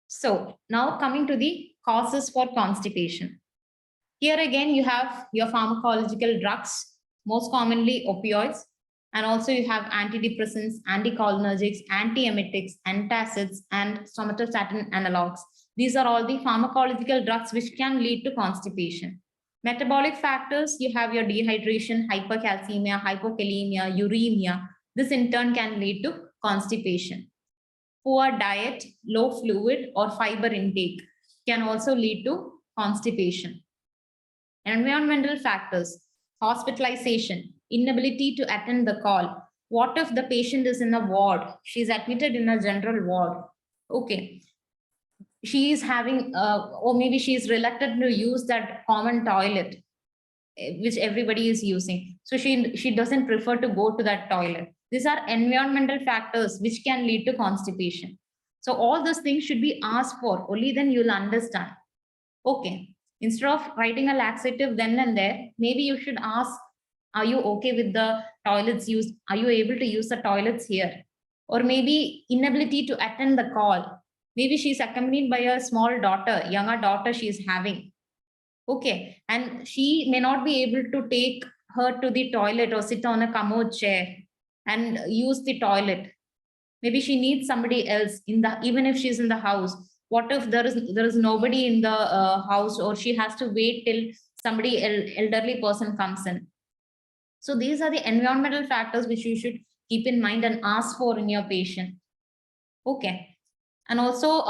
So now coming to the causes for constipation. Here again, you have your pharmacological drugs, most commonly opioids, and also you have antidepressants, anticholinergics, antiemetics, antacids, and somatostatin analogs. These are all the pharmacological drugs which can lead to constipation. Metabolic factors, you have your dehydration, hypercalcemia, hypokalemia, uremia. This in turn can lead to constipation. Poor diet, low fluid or fiber intake can also lead to constipation. Environmental factors, hospitalization, inability to attend the call. What if the patient is in a ward? She's admitted in a general ward. Okay. She is having, or maybe she is reluctant to use that common toilet, which everybody is using. So she doesn't prefer to go to that toilet. These are environmental factors which can lead to constipation. So all those things should be asked for, only then you'll understand. Okay. Instead of writing a laxative then and there, maybe you should ask, are you okay with the toilets used? Are you able to use the toilets here? Or maybe inability to attend the call. Maybe she's accompanied by a small daughter, younger daughter she is having. Okay. And she may not be able to take her to the toilet or sit on a commode chair and use the toilet. Maybe she needs somebody else even if she's in the house. What if there is nobody in the house, or she has to wait till somebody elderly person comes in? So these are the environmental factors which you should keep in mind and ask for in your patient. Okay. And also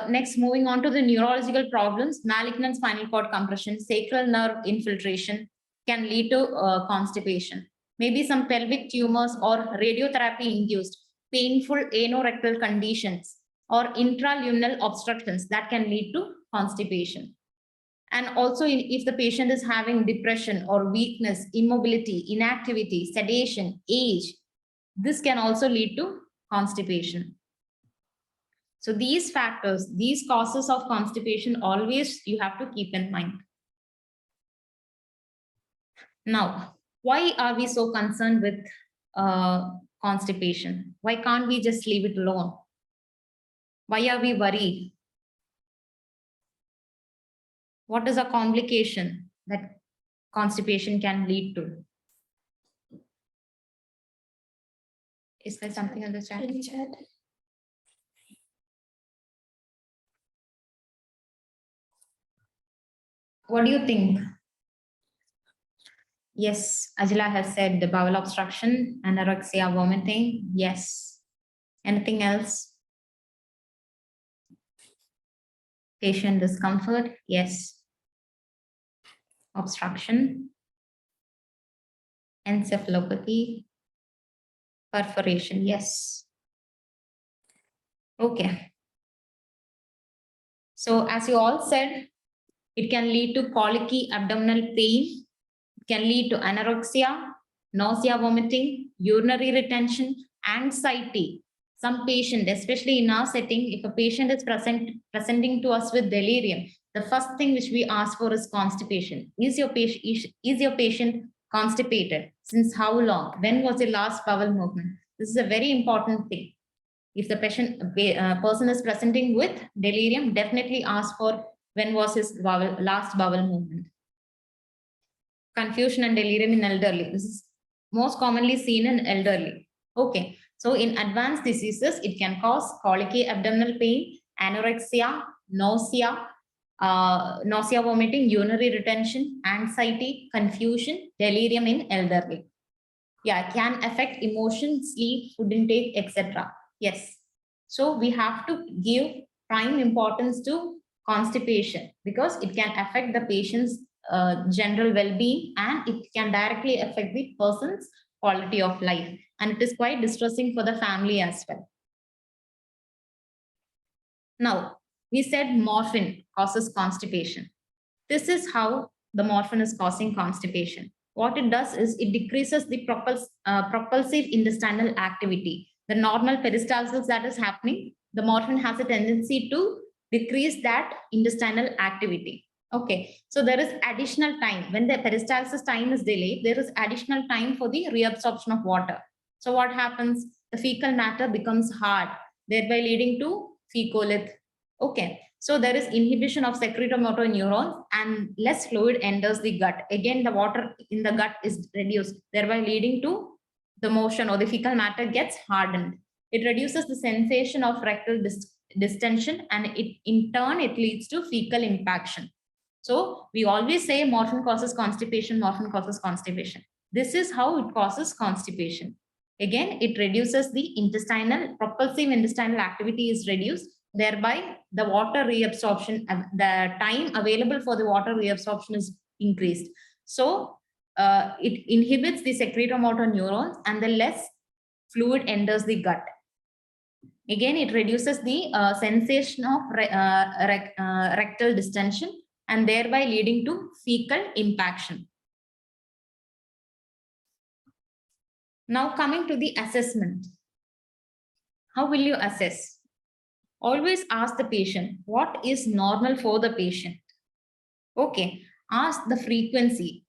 next, moving on to the neurological problems, malignant spinal cord compression, sacral nerve infiltration can lead to constipation. Maybe some pelvic tumors or radiotherapy induced painful anorectal conditions or intraluminal obstructions that can lead to constipation. And also if the patient is having depression or weakness, immobility, inactivity, sedation, age, this can also lead to constipation. So these factors, these causes of constipation, always you have to keep in mind. Now, why are we so concerned with constipation? Why can't we just leave it alone? Why are we worried? What is a complication that constipation can lead to? Is there something in the chat? What do you think? Yes, Ajila has said the bowel obstruction, anorexia, vomiting. Yes. Anything else? Patient discomfort. Yes. Obstruction. Encephalopathy. Perforation. Yes. Okay. So as you all said, it can lead to colicky abdominal pain. It can lead to anorexia, nausea, vomiting, urinary retention, anxiety. Some patient, especially in our setting, if a patient is presenting to us with delirium, the first thing which we ask for is constipation. Is your patient constipated? Since how long? When was the last bowel movement? This is a very important thing. If the person is presenting with delirium, definitely ask for when was his last bowel movement. Confusion and delirium in elderly. This is most commonly seen in elderly. Okay. So in advanced diseases, it can cause colicky abdominal pain, anorexia, nausea, nausea, vomiting, urinary retention, anxiety, confusion, delirium in elderly. Yeah, can affect emotion, sleep, food intake, etc. Yes. So we have to give prime importance to constipation because it can affect the patient's general well-being and it can directly affect the person's quality of life. And it is quite distressing for the family as well. Now, we said morphine causes constipation. This is how the morphine is causing constipation. What it does is it decreases the propulsive intestinal activity. The normal peristalsis that is happening, the morphine has a tendency to decrease that intestinal activity. Okay, so there is additional time. When the peristalsis time is delayed, there is additional time for the reabsorption of water. So what happens? The fecal matter becomes hard, thereby leading to fecalith. Okay, so there is inhibition of secretomotor neurons and less fluid enters the gut. Again, the water in the gut is reduced, thereby leading to the motion or the fecal matter gets hardened. It reduces the sensation of rectal distension and in turn, it leads to fecal impaction. So we always say morphine causes constipation, morphine causes constipation. This is how it causes constipation. Again, it reduces the propulsive intestinal activity is reduced, thereby the water reabsorption, the time available for the water reabsorption is increased. So it inhibits the secretomotor neurons and the less fluid enters the gut. Again, it reduces the sensation of rectal distension and thereby leading to fecal impaction. Now coming to the assessment. How will you assess? Always ask the patient, what is normal for the patient? Okay, ask the frequency,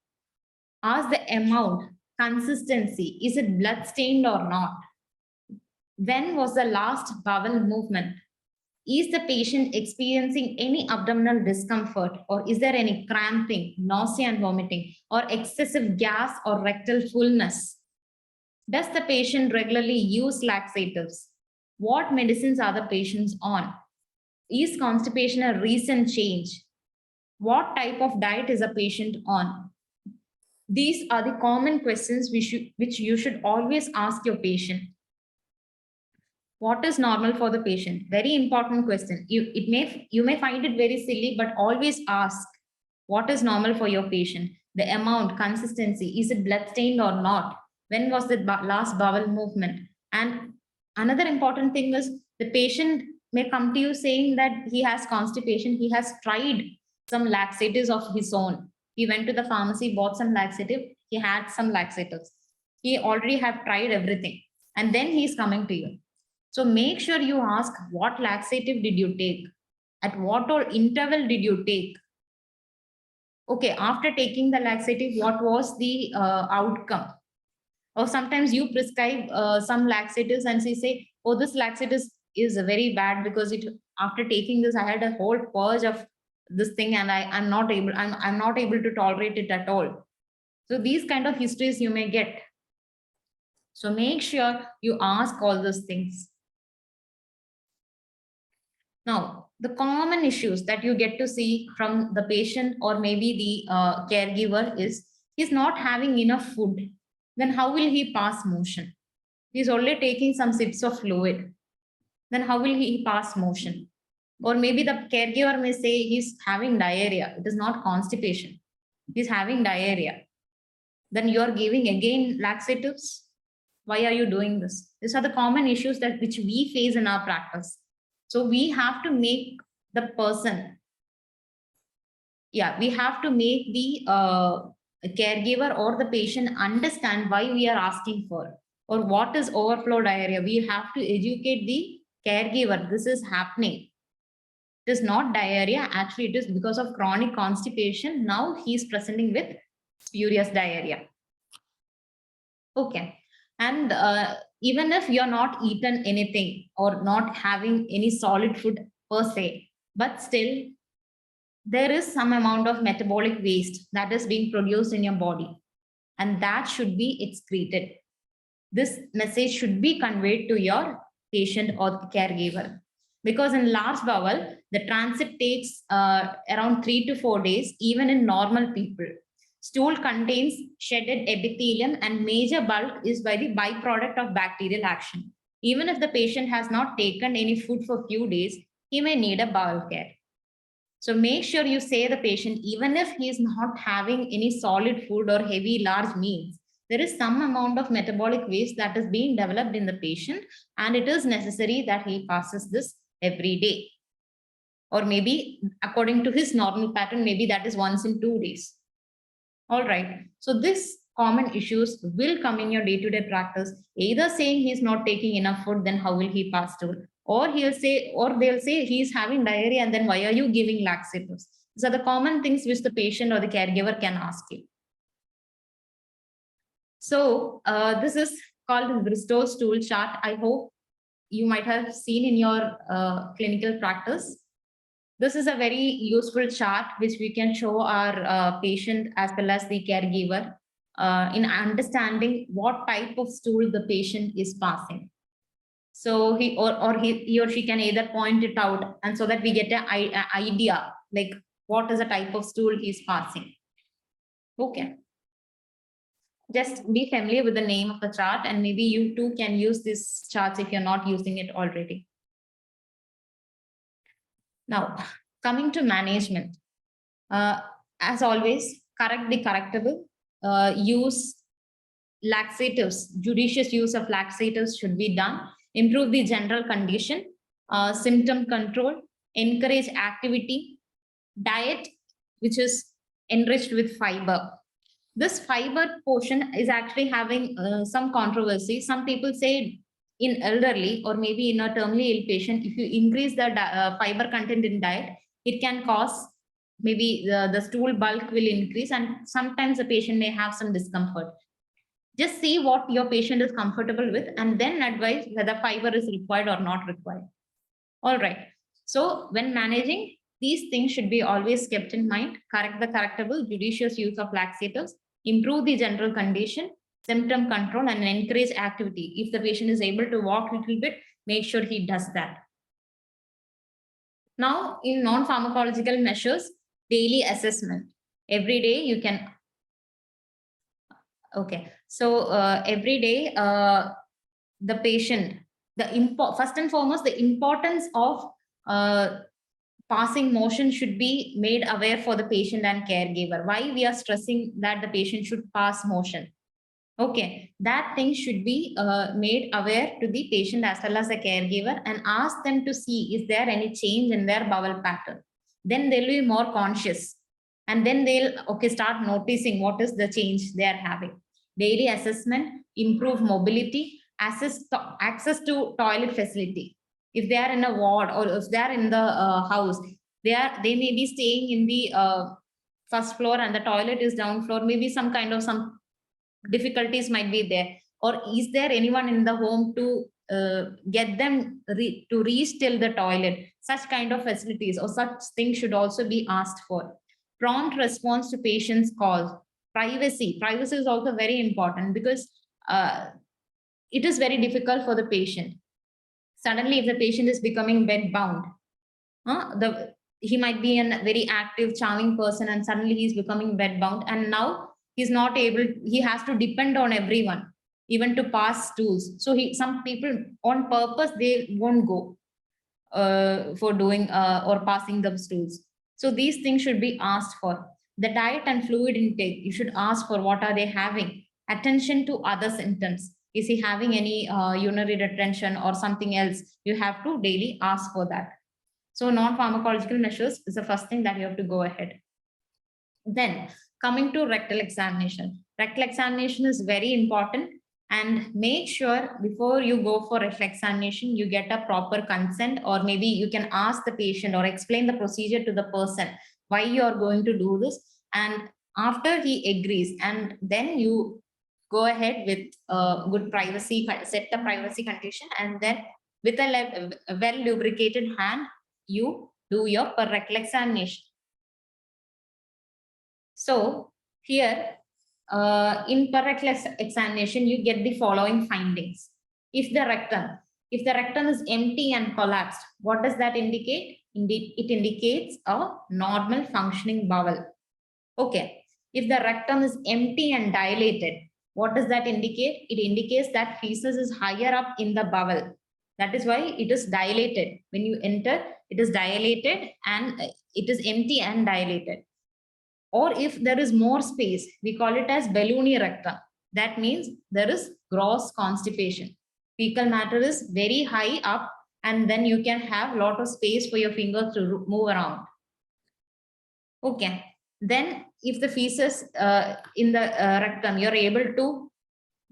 ask the amount, consistency, is it blood stained or not? When was the last bowel movement? Is the patient experiencing any abdominal discomfort or is there any cramping, nausea and vomiting or excessive gas or rectal fullness? Does the patient regularly use laxatives? What medicines are the patients on? Is constipation a recent change? What type of diet is a patient on? These are the common questions which you should always ask your patient. What is normal for the patient? Very important question. You may find it very silly, but always ask what is normal for your patient. The amount, consistency, is it blood stained or not? When was the last bowel movement? And another important thing is the patient may come to you saying that he has constipation. He has tried some laxatives of his own. He went to the pharmacy, bought some laxative. He had some laxatives. He already have tried everything. And then he's coming to you. So make sure you ask what laxative did you take? At what all interval did you take? Okay, after taking the laxative, what was the outcome? Or sometimes you prescribe some laxatives and you say, oh, this laxative is very bad because after taking this, I had a whole purge of this thing and I'm not able to tolerate it at all. So these kind of histories you may get. So make sure you ask all those things. Now, the common issues that you get to see from the patient or maybe the caregiver is he's not having enough food. Then how will he pass motion? He's only taking some sips of fluid. Then how will he pass motion? Or maybe the caregiver may say he's having diarrhea. It is not constipation. He's having diarrhea. Then you're giving again laxatives. Why are you doing this? These are the common issues which we face in our practice. So we have to make the person, we have to make the caregiver or the patient understand why we are asking for or what is overflow diarrhea. We have to educate the caregiver. This is happening. It is not diarrhea. Actually, it is because of chronic constipation. Now he is presenting with spurious diarrhea. Okay. And even if you're not eaten anything or not having any solid food per se, but still there is some amount of metabolic waste that is being produced in your body, and that should be excreted. This message should be conveyed to your patient or the caregiver, because in large bowel, the transit takes around 3 to 4 days, even in normal people. Stool contains shedded epithelium, and major bulk is by the byproduct of bacterial action. Even if the patient has not taken any food for a few days, he may need a bowel care. So make sure you say the patient, even if he is not having any solid food or heavy large meals, there is some amount of metabolic waste that is being developed in the patient, and it is necessary that he passes this every day. Or maybe according to his normal pattern, maybe that is once in 2 days. All right. So this common issues will come in your day-to-day practice, either saying he's not taking enough food, then how will he pass stool? Or they'll say he's having diarrhea, and then why are you giving laxatives? These are the common things which the patient or the caregiver can ask you. So this is called the Bristol stool chart. I hope you might have seen in your clinical practice. This is a very useful chart which we can show our patient as well as the caregiver in understanding what type of stool the patient is passing. So he or she can either point it out, and so that we get an idea like what is the type of stool he's passing. Okay. Just be familiar with the name of the chart, and maybe you too can use this chart if you're not using it already. Now, coming to management, as always, correct the correctable, use laxatives, judicious use of laxatives should be done, improve the general condition, symptom control, encourage activity, diet, which is enriched with fiber. This fiber portion is actually having some controversy. Some people say in elderly or maybe in a terminally ill patient, if you increase the fiber content in diet, it can cause maybe the stool bulk will increase, and sometimes the patient may have some discomfort. Just see what your patient is comfortable with and then advise whether fiber is required or not required. All right. So when managing, these things should be always kept in mind. Correct the correctable, judicious use of laxatives, improve the general condition, symptom control, and encourage activity. If the patient is able to walk a little bit, make sure he does that. Now, in non-pharmacological measures, daily assessment. Every day you can. Okay. So every day, the patient, first and foremost, the importance of passing motion should be made aware for the patient and caregiver. Why we are stressing that the patient should pass motion? Okay, that thing should be made aware to the patient as well as the caregiver, and ask them to see is there any change in their bowel pattern. Then they'll be more conscious, and then they'll start noticing what is the change they are having. Daily assessment, improve mobility, access to toilet facility. If they are in a ward or if they are in the house, they may be staying in the first floor and the toilet is down floor. Maybe some difficulties might be there. Or is there anyone in the home to get them to reach till the toilet? Such kind of facilities or such things should also be asked for. Prompt response to patients' calls. Privacy is also very important, because it is very difficult for the patient. Suddenly, if the patient is becoming bed-bound, he might be a very active, charming person, and suddenly he's becoming bed-bound, and now he's not able, he has to depend on everyone, even to pass stools. So some people on purpose, they won't go for doing or passing the stools. So these things should be asked for. The diet and fluid intake, you should ask for what are they having. Attention to other symptoms. Is he having any urinary retention or something else? You have to daily ask for that. So non-pharmacological measures is the first thing that you have to go ahead. Then coming to rectal examination. Rectal examination is very important. And make sure before you go for examination, you get a proper consent, or maybe you can ask the patient or explain the procedure to the person why you are going to do this. And after he agrees, and then you go ahead with good privacy, set the privacy condition, and then with a well lubricated hand, you do your per rectal examination. So here, in per rectal examination, you get the following findings. If the rectum is empty and collapsed, what does that indicate? Indeed, it indicates a normal functioning bowel. Okay. If the rectum is empty and dilated, what does that indicate? It indicates that feces is higher up in the bowel. That is why it is dilated. When you enter, it is dilated and it is empty and dilated. Or if there is more space, we call it as balloony rectum. That means there is gross constipation. Fecal matter is very high up, and then you can have a lot of space for your fingers to move around. Okay. Then if the feces in the rectum, you're able to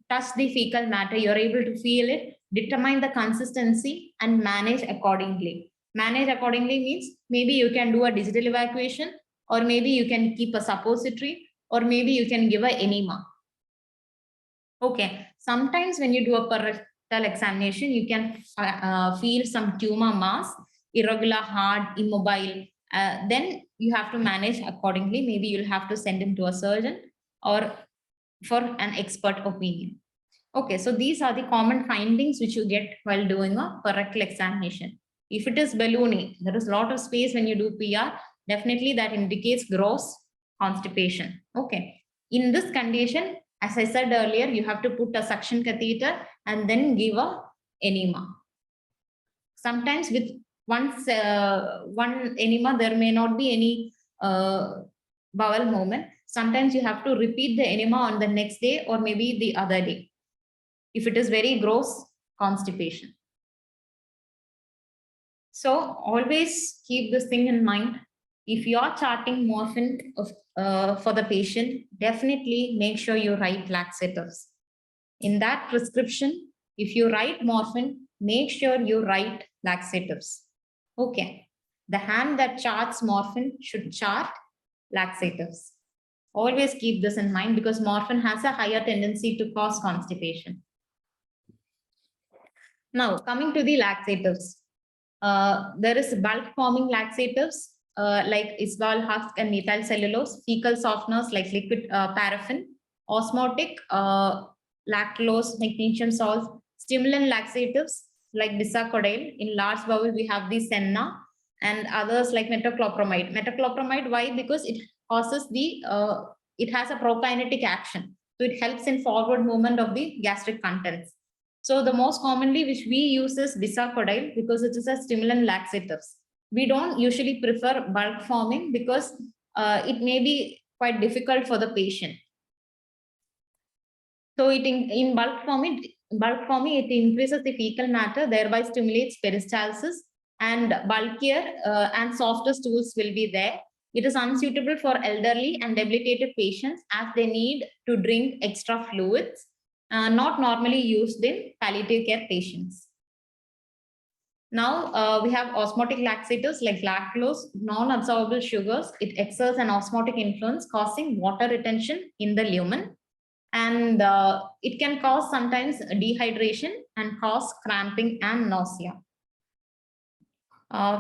touch the fecal matter, you're able to feel it, determine the consistency and manage accordingly. Manage accordingly means maybe you can do a digital evacuation, or maybe you can keep a suppository, or maybe you can give an enema. Okay. Sometimes when you do a per rectal examination, you can feel some tumor mass, irregular, hard, immobile. Then you have to manage accordingly. Maybe you'll have to send him to a surgeon or for an expert opinion. Okay, so these are the common findings which you get while doing a per rectal examination. If it is balloony, there is a lot of space when you do PR, definitely that indicates gross constipation. Okay, in this condition, as I said earlier, you have to put a suction catheter and then give a enema. Sometimes with one enema, there may not be any bowel movement. Sometimes you have to repeat the enema on the next day or maybe the other day, if it is very gross constipation. So always keep this thing in mind. If you are charting morphine for the patient, definitely make sure you write laxatives. In that prescription, if you write morphine, make sure you write laxatives. Okay. The hand that charts morphine should chart laxatives. Always keep this in mind because morphine has a higher tendency to cause constipation. Now, coming to the laxatives. There is bulk forming laxatives like isval husk and methyl cellulose, fecal softeners like liquid paraffin, osmotic lactulose, magnesium salts, stimulant laxatives like bisacodyl. In large bowel, we have the senna, and others like metoclopramide. Metoclopramide, why? Because it causes the, it has a prokinetic action. So it helps in forward movement of the gastric contents. So the most commonly which we use is bisacodyl because it is a stimulant laxatives. We don't usually prefer bulk forming because it may be quite difficult for the patient. So it in bulk forming, it increases the fecal matter, thereby stimulates peristalsis, and bulkier and softer stools will be there. It is unsuitable for elderly and debilitated patients as they need to drink extra fluids, not normally used in palliative care patients. Now we have osmotic laxatives like lactulose, non-absorbable sugars. It exerts an osmotic influence, causing water retention in the lumen. And it can cause sometimes dehydration and cause cramping and nausea.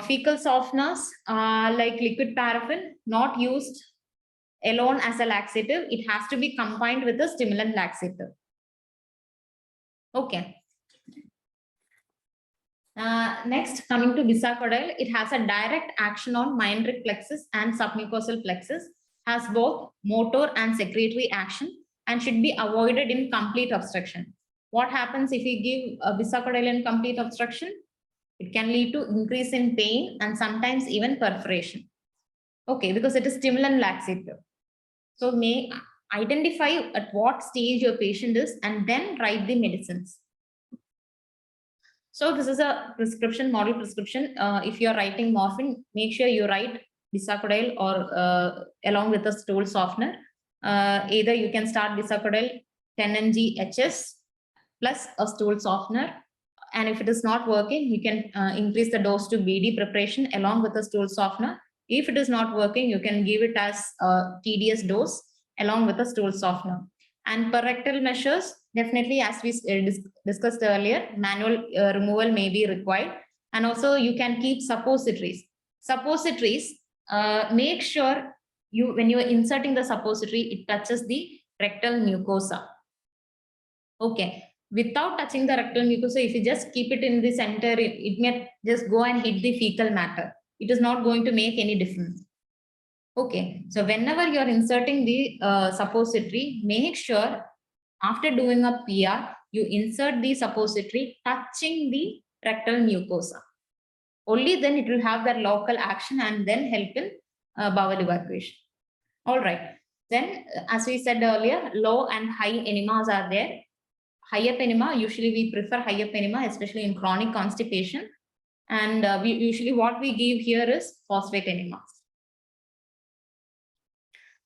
Fecal softeners like liquid paraffin, not used alone as a laxative. It has to be combined with a stimulant laxative. Okay. Next, coming to bisacodyl, it has a direct action on myenteric plexus and submucosal plexus, has both motor and secretory action, and should be avoided in complete obstruction. What happens if you give a bisacodyl in complete obstruction? It can lead to increase in pain and sometimes even perforation. Okay, because it is stimulant laxative. So may identify at what stage your patient is and then write the medicines. So this is a prescription, model prescription. If you're writing morphine, make sure you write bisacodyl or along with a stool softener. Either you can start bisacodyl 10 mg HS plus a stool softener. And if it is not working, you can increase the dose to BD preparation along with the stool softener. If it is not working, you can give it as a TDS dose along with a stool softener. And per rectal measures, definitely, as we discussed earlier, manual removal may be required. And also you can keep suppositories. Suppositories, make sure when you are inserting the suppository, it touches the rectal mucosa. Okay. Without touching the rectal mucosa, if you just keep it in the center, it may just go and hit the fecal matter. It is not going to make any difference. Okay. So whenever you are inserting the suppository, make sure after doing a PR, you insert the suppository touching the rectal mucosa. Only then it will have that local action and then help in bowel evacuation. All right. Then, as we said earlier, low and high enemas are there. Higher enema, usually we prefer higher enema, especially in chronic constipation. And we usually what we give here is phosphate enema.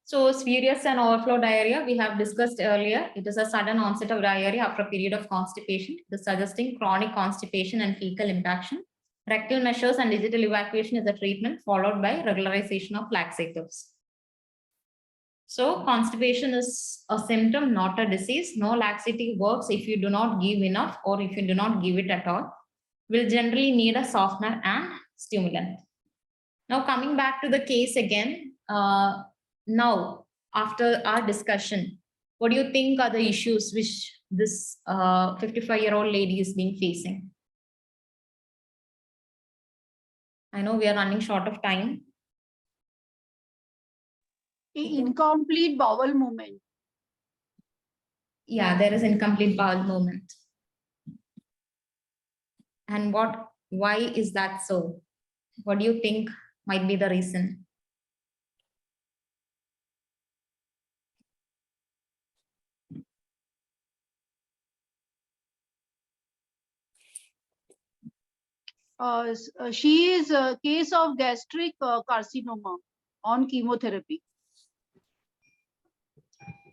So spurious and overflow diarrhea, we have discussed earlier. It is a sudden onset of diarrhea after a period of constipation. It is suggesting chronic constipation and fecal impaction. Rectal measures and digital evacuation is a treatment followed by regularization of laxatives. So constipation is a symptom, not a disease. No laxative works if you do not give enough or if you do not give it at all. Will generally need a softener and stimulant. Now coming back to the case again, now after our discussion, what do you think are the issues which this 55-year-old lady is being facing? I know we are running short of time. Incomplete bowel movement. Yeah, there is incomplete bowel movement. And why is that so? What do you think might be the reason? She is a case of gastric carcinoma on chemotherapy.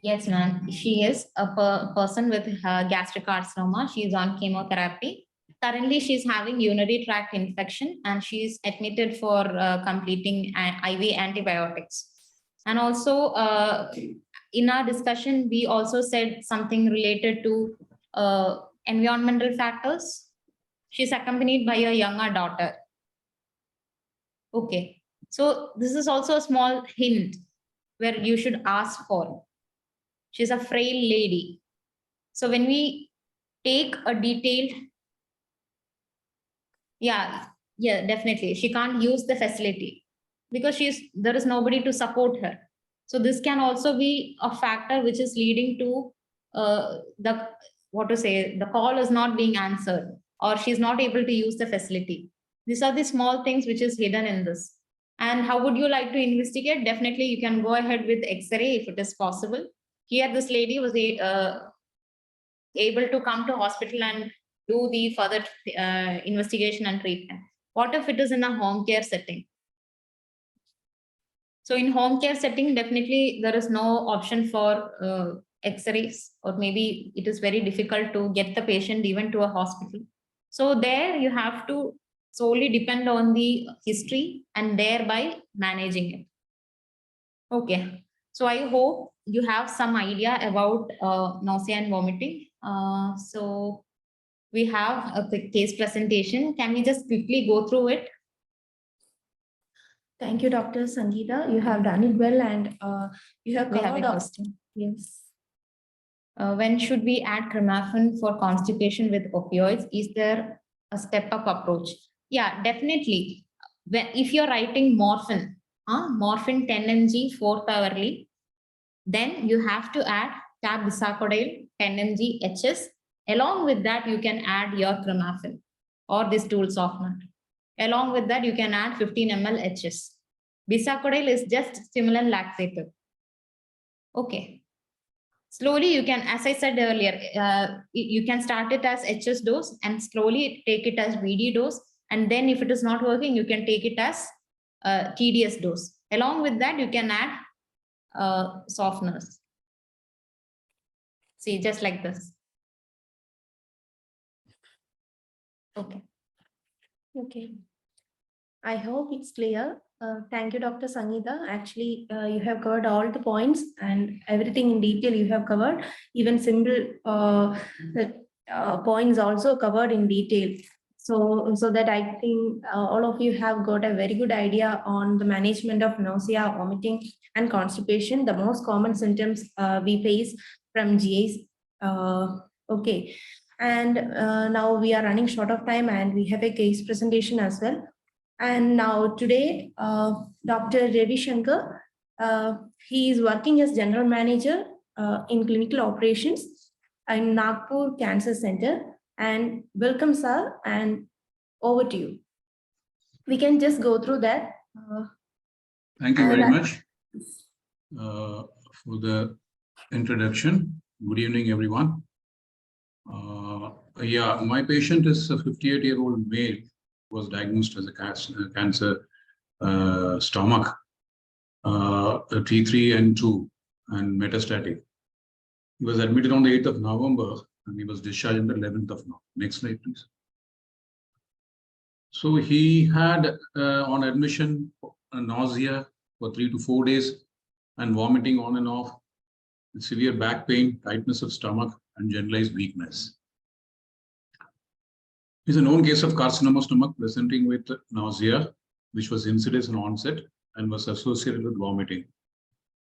Yes, ma'am. She is a person with gastric carcinoma. She is on chemotherapy. Currently, she's having urinary tract infection and she's admitted for completing IV antibiotics. And also, in our discussion, we also said something related to environmental factors. She's accompanied by a younger daughter. Okay. So this is also a small hint where you should ask for. She's a frail lady. So when we take a detailed, yeah, definitely. She can't use the facility because there is nobody to support her. So this can also be a factor which is leading to the call is not being answered or she's not able to use the facility. These are the small things which is hidden in this. And how would you like to investigate? Definitely, you can go ahead with X-ray if it is possible. Here, this lady was able to come to hospital and do the further investigation and treatment. What if it is in a home care setting? So in home care setting, definitely there is no option for X-rays, or maybe it is very difficult to get the patient even to a hospital. So there you have to solely depend on the history and thereby managing it. Okay. So I hope you have some idea about nausea and vomiting. So we have a quick case presentation. Can we just quickly go through it? Thank you, Dr. Sangeetha. You have done it well and you have We have covered a up. question. Yes. When should we add clemafin for constipation with opioids? Is there a step-up approach? Yeah, definitely. If you're writing morphine, morphine 10 mg 4th hourly, then you have to add tab bisacodyl 10 mg HS. Along with that, you can add your clemafin or this stool softener. Along with that, you can add 15 ml HS. Bisacodyl is just stimulant laxative. Okay. Slowly, you can, as I said earlier, you can start it as HS dose and slowly take it as VD dose. And then if it is not working, you can take it as TDS dose. Along with that, you can add softeners. See, just like this. Okay. Okay. I hope it's clear. Thank you, Dr. Sangeetha. Actually, you have covered all the points and everything in detail you have covered. Even simple points also covered in detail. So that I think all of you have got a very good idea on the management of nausea, vomiting, and constipation, the most common symptoms we face from GIs. Okay. And now we are running short of time and we have a case presentation as well. And now today, Dr. Ravi Shankar, he is working as general manager in clinical operations in Nagpur Cancer Center. And welcome, sir, and over to you. We can just go through that. Thank you very much for the introduction. Good evening, everyone. Yeah, my patient is a 58-year-old male who was diagnosed as a cancer stomach, T3N2 and metastatic. He was admitted on the 8th of November and he was discharged on the 11th of November. Next slide, please. So he had on admission nausea for 3 to 4 days and vomiting on and off, severe back pain, tightness of stomach, and generalized weakness. It's a known case of carcinoma stomach presenting with nausea, which was insidious in onset and was associated with vomiting.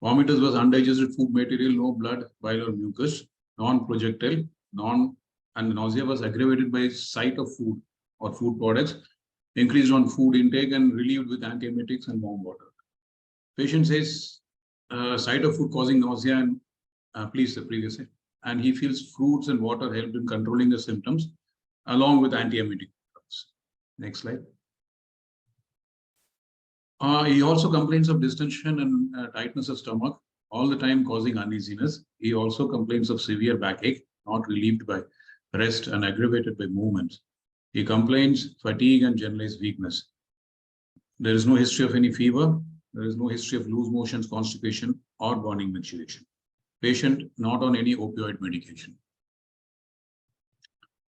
Vomitus was undigested food material, no blood, bile, or mucus, non-projectile, and the nausea was aggravated by sight of food or food products, increased on food intake, and relieved with antiemetics and warm water. Patient says sight of food causing nausea and please the previous slide. And he feels fruits and water helped in controlling the symptoms along with antiemetic drugs. Next slide. He also complains of distension and tightness of stomach all the time, causing uneasiness. He also complains of severe backache, not relieved by rest and aggravated by movements. He complains fatigue and generalized weakness. There is no history of any fever. There is no history of loose motions, constipation, or burning menstruation. Patient not on any opioid medication.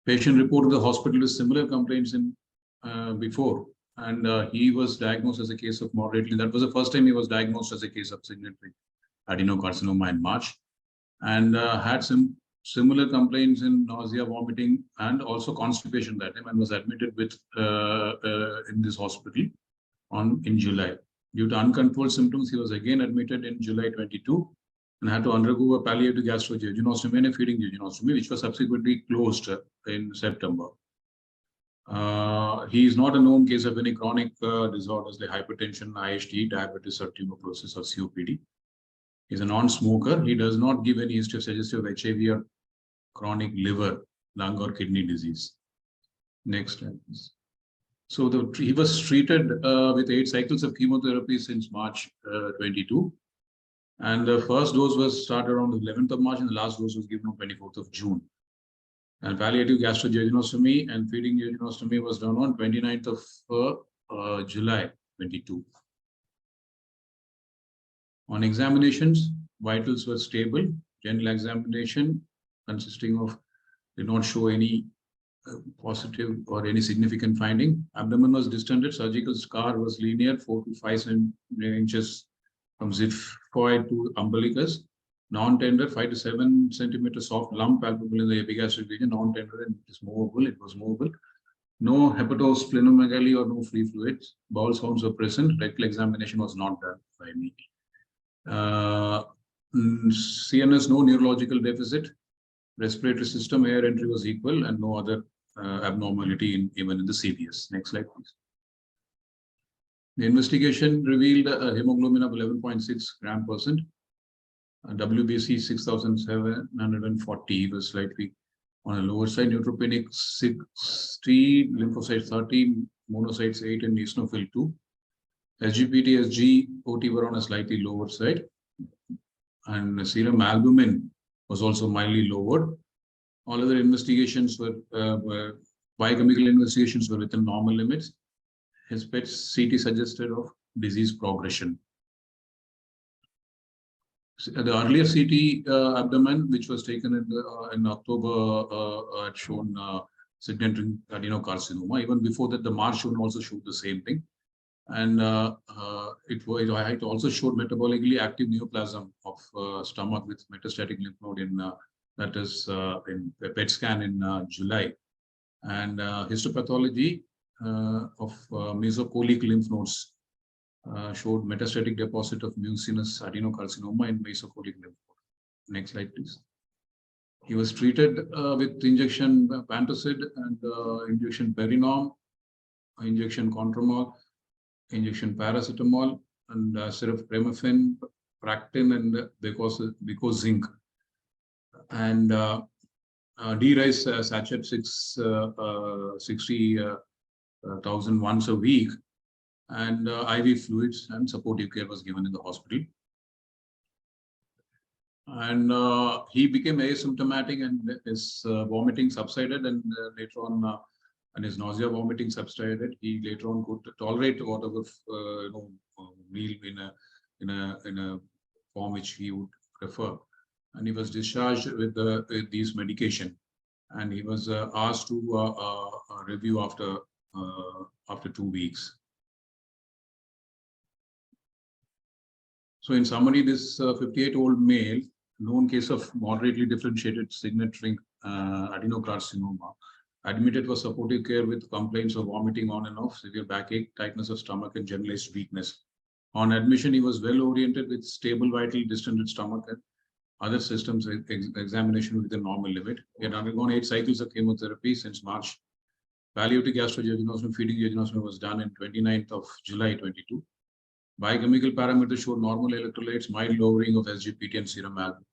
Patient reported to the hospital with similar complaints in before, and he was diagnosed as a case of moderately. That was the first time he was diagnosed as a case of significant adenocarcinoma in March, and had some similar complaints in nausea, vomiting, and also constipation that time, and was admitted with in this hospital in July. Due to uncontrolled symptoms, he was again admitted in July 22 and had to undergo a palliative gastrojejunostomy and a feeding jejunostomy, which was subsequently closed in September. He is not a known case of any chronic disorders like hypertension, IHD, diabetes, or tuberculosis, or COPD. He's a non-smoker. He does not give any history of suggestive HIV or chronic liver, lung, or kidney disease. Next slide, please. So he was treated with 8 cycles of chemotherapy since March 22. And the first dose was started on the 11th of March and the last dose was given on 24th of June. And palliative gastrojejunostomy and feeding jejunostomy was done on 29th of July 22. On examinations, vitals were stable. General examination consisting of did not show any positive or any significant finding. Abdomen was distended. Surgical scar was linear, 4 to 5 inches from xiphoid to umbilicus. Non-tender, 5 to 7 centimeters soft lump palpable in the epigastric region. Non-tender and it is movable. It was movable. No hepatosplenomegaly or no free fluids. Bowel sounds were present. Rectal examination was not done by me. CNS, no neurological deficit. Respiratory system air entry was equal and no other abnormality even in the CVS. Next slide, please. The investigation revealed a hemoglobin of 11.6 gram percent. WBC 6,740 was slightly on the lower side. Neutropenic 60, lymphocytes 13, monocytes 8, and eosinophil 2. SGPT, SGOT were on a slightly lower side. And serum albumin was also mildly lowered. All other investigations were, biochemical investigations were within normal limits. His PET CT suggested of disease progression. The earlier CT abdomen, which was taken in October, had shown signature adenocarcinoma. Even before that, the March one also showed the same thing. And it also showed metabolically active neoplasm of stomach with metastatic lymph node in that is in a PET scan in July, and histopathology of mesocolic lymph nodes showed metastatic deposit of mucinous adenocarcinoma in mesocolic lymph node. Next slide, please. He was treated with injection Pantocid and injection Perinom, injection Contromol, injection paracetamol, and Sirofremifene, Practin, and Becozink. And D-Rice sachet 60,000 once a week, and IV fluids and supportive care was given in the hospital. And he became asymptomatic, and his vomiting subsided, and later on, and his nausea, vomiting subsided. He later on could tolerate whatever meal in a form which he would prefer, and he was discharged with these medication, and he was asked to review after 2 weeks. So in summary, this 58-year-old male, known case of moderately differentiated signature adenocarcinoma, admitted for supportive care with complaints of vomiting on and off, severe backache, tightness of stomach, and generalized weakness. On admission, he was well oriented with stable vital, distended stomach, and other systems examination within normal limit. He had undergone 8 cycles of chemotherapy since March. Palliative gastrojejunosome, feeding jejunosome was done in 29th of July 22. Biochemical parameters showed normal electrolytes, mild lowering of SGPT and serum albumin.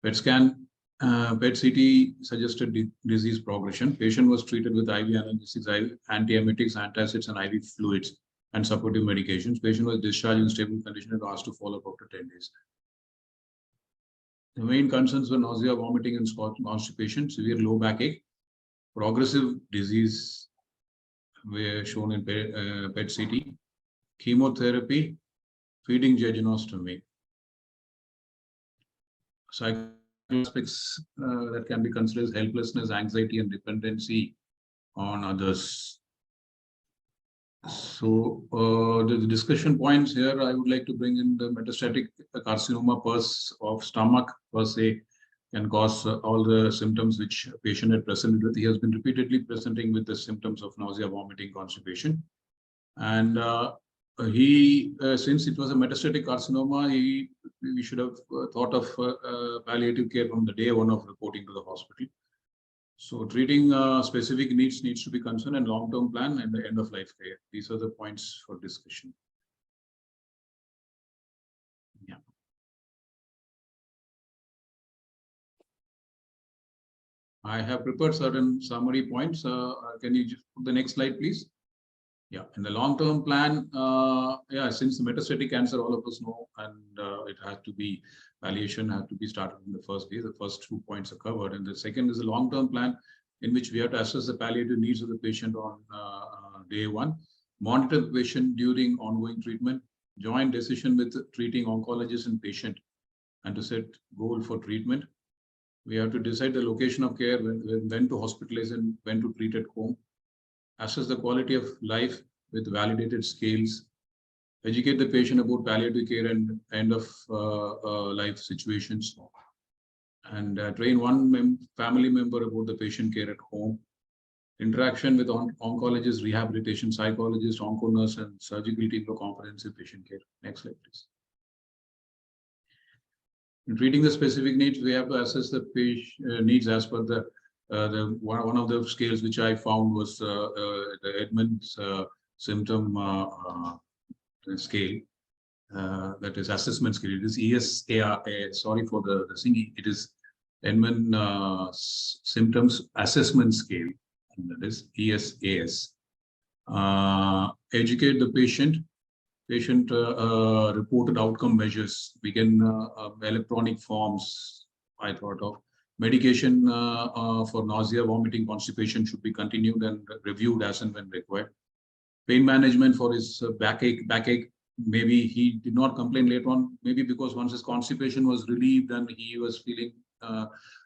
PET scan, PET CT suggested disease progression. Patient was treated with IV analgesics, antiemetics, antacids, and IV fluids and supportive medications. Patient was discharged in stable condition and asked to follow up after 10 days. The main concerns were nausea, vomiting, and constipation, severe low backache, progressive disease were shown in PET CT, chemotherapy, feeding jejunostomy. Psychiatric aspects that can be considered as helplessness, anxiety, and dependency on others. So the discussion points here, I would like to bring in the metastatic carcinoma of stomach per se can cause all the symptoms which a patient had presented with. He has been repeatedly presenting with the symptoms of nausea, vomiting, constipation. And since it was a metastatic carcinoma, we should have thought of palliative care from the day one of reporting to the hospital. So treating specific needs to be concerned, and long-term plan and the end-of-life care. These are the points for discussion. Yeah. I have prepared certain summary points. Can you just put the next slide, please? Yeah, in the long-term plan, since the metastatic cancer, all of us know, and it has to be palliation, has to be started in the first day. The first 2 points are covered, and the second is a long-term plan in which we have to assess the palliative needs of the patient on day one, monitor the patient during ongoing treatment, joint decision with treating oncologist and patient, and to set goal for treatment. We have to decide the location of care, when to hospitalize and when to treat at home. Assess the quality of life with validated scales, educate the patient about palliative care and end of life situations, and train one family member about the patient care at home, interaction with oncologist, rehabilitation, psychologist, onco-nurse, and surgical team for comprehensive patient care. Next slide, please. In treating the specific needs, we have to assess the patient needs as per the one of the scales which I found was the Edmonds symptom scale, that is assessment scale. It is ESAR. Sorry for the thing. It is Edmonds symptoms assessment scale, and that is ESAS. Educate the patient. Patient reported outcome measures. Begin electronic forms. I thought of. Medication for nausea, vomiting, constipation should be continued and reviewed as and when required. Pain management for his backache. Maybe he did not complain later on, maybe because once his constipation was relieved and he was feeling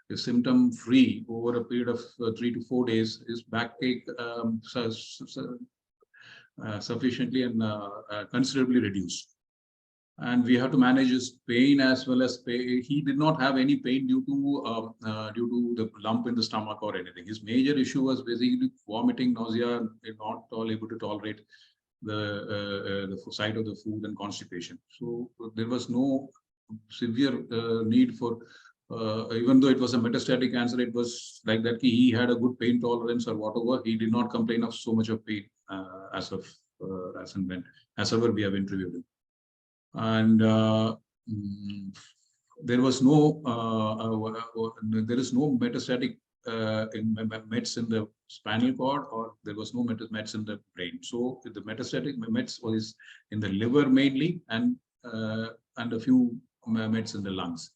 is symptom free over a period of 3 to 4 days, his backache sufficiently and considerably reduced. And we have to manage his pain as well as pain. He did not have any pain due to the lump in the stomach or anything. His major issue was basically vomiting, nausea, not all able to tolerate the sight of the food, and constipation. So there was no severe need for, even though it was a metastatic cancer, it was like that he had a good pain tolerance or whatever. He did not complain of so much of pain as ever we have interviewed him. And there was no there is no metastatic mets in the spinal cord, or there was no mets in the brain. So the metastatic mets was in the liver mainly, and a few mets in the lungs,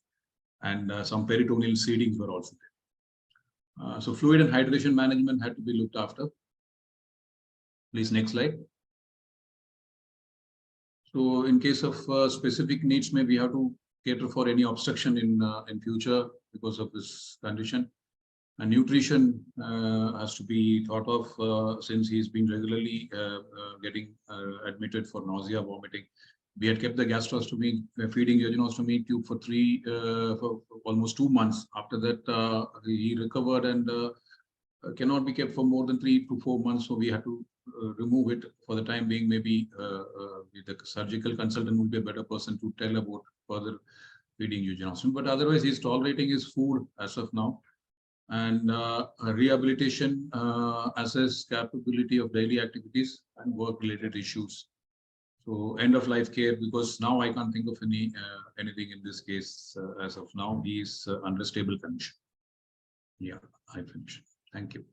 and some peritoneal seedings were also there. So fluid and hydration management had to be looked after. Please, next slide. So in case of specific needs, maybe we have to cater for any obstruction in future because of this condition. And nutrition has to be thought of since he's been regularly getting admitted for nausea, vomiting. We had kept the gastrostomy, feeding jejunostomy tube for almost 2 months. After that, he recovered and cannot be kept for more than 3 to 4 months. So we had to remove it for the time being. Maybe the surgical consultant would be a better person to tell about further feeding jejunostomy. But otherwise, he's tolerating his food as of now. And rehabilitation, assess capability of daily activities and work-related issues. So end of life care, because now I can't think of anything in this case as of now. He is under stable condition. Yeah, I finished. Thank you.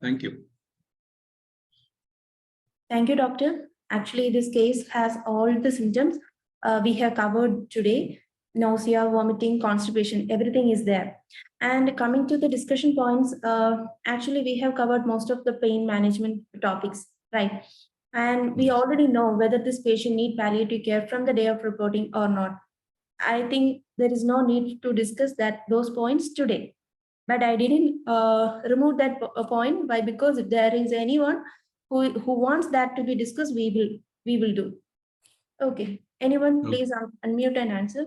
Thank you. Thank you, doctor. Actually, this case has all the symptoms we have covered today. Nausea, vomiting, constipation, everything is there. And coming to the discussion points, actually, we have covered most of the pain management topics, right? And we already know whether this patient needs palliative care from the day of reporting or not. I think there is no need to discuss those points today. But I didn't remove that point because if there is anyone who wants that to be discussed, we will do. Okay. Anyone, please unmute and answer.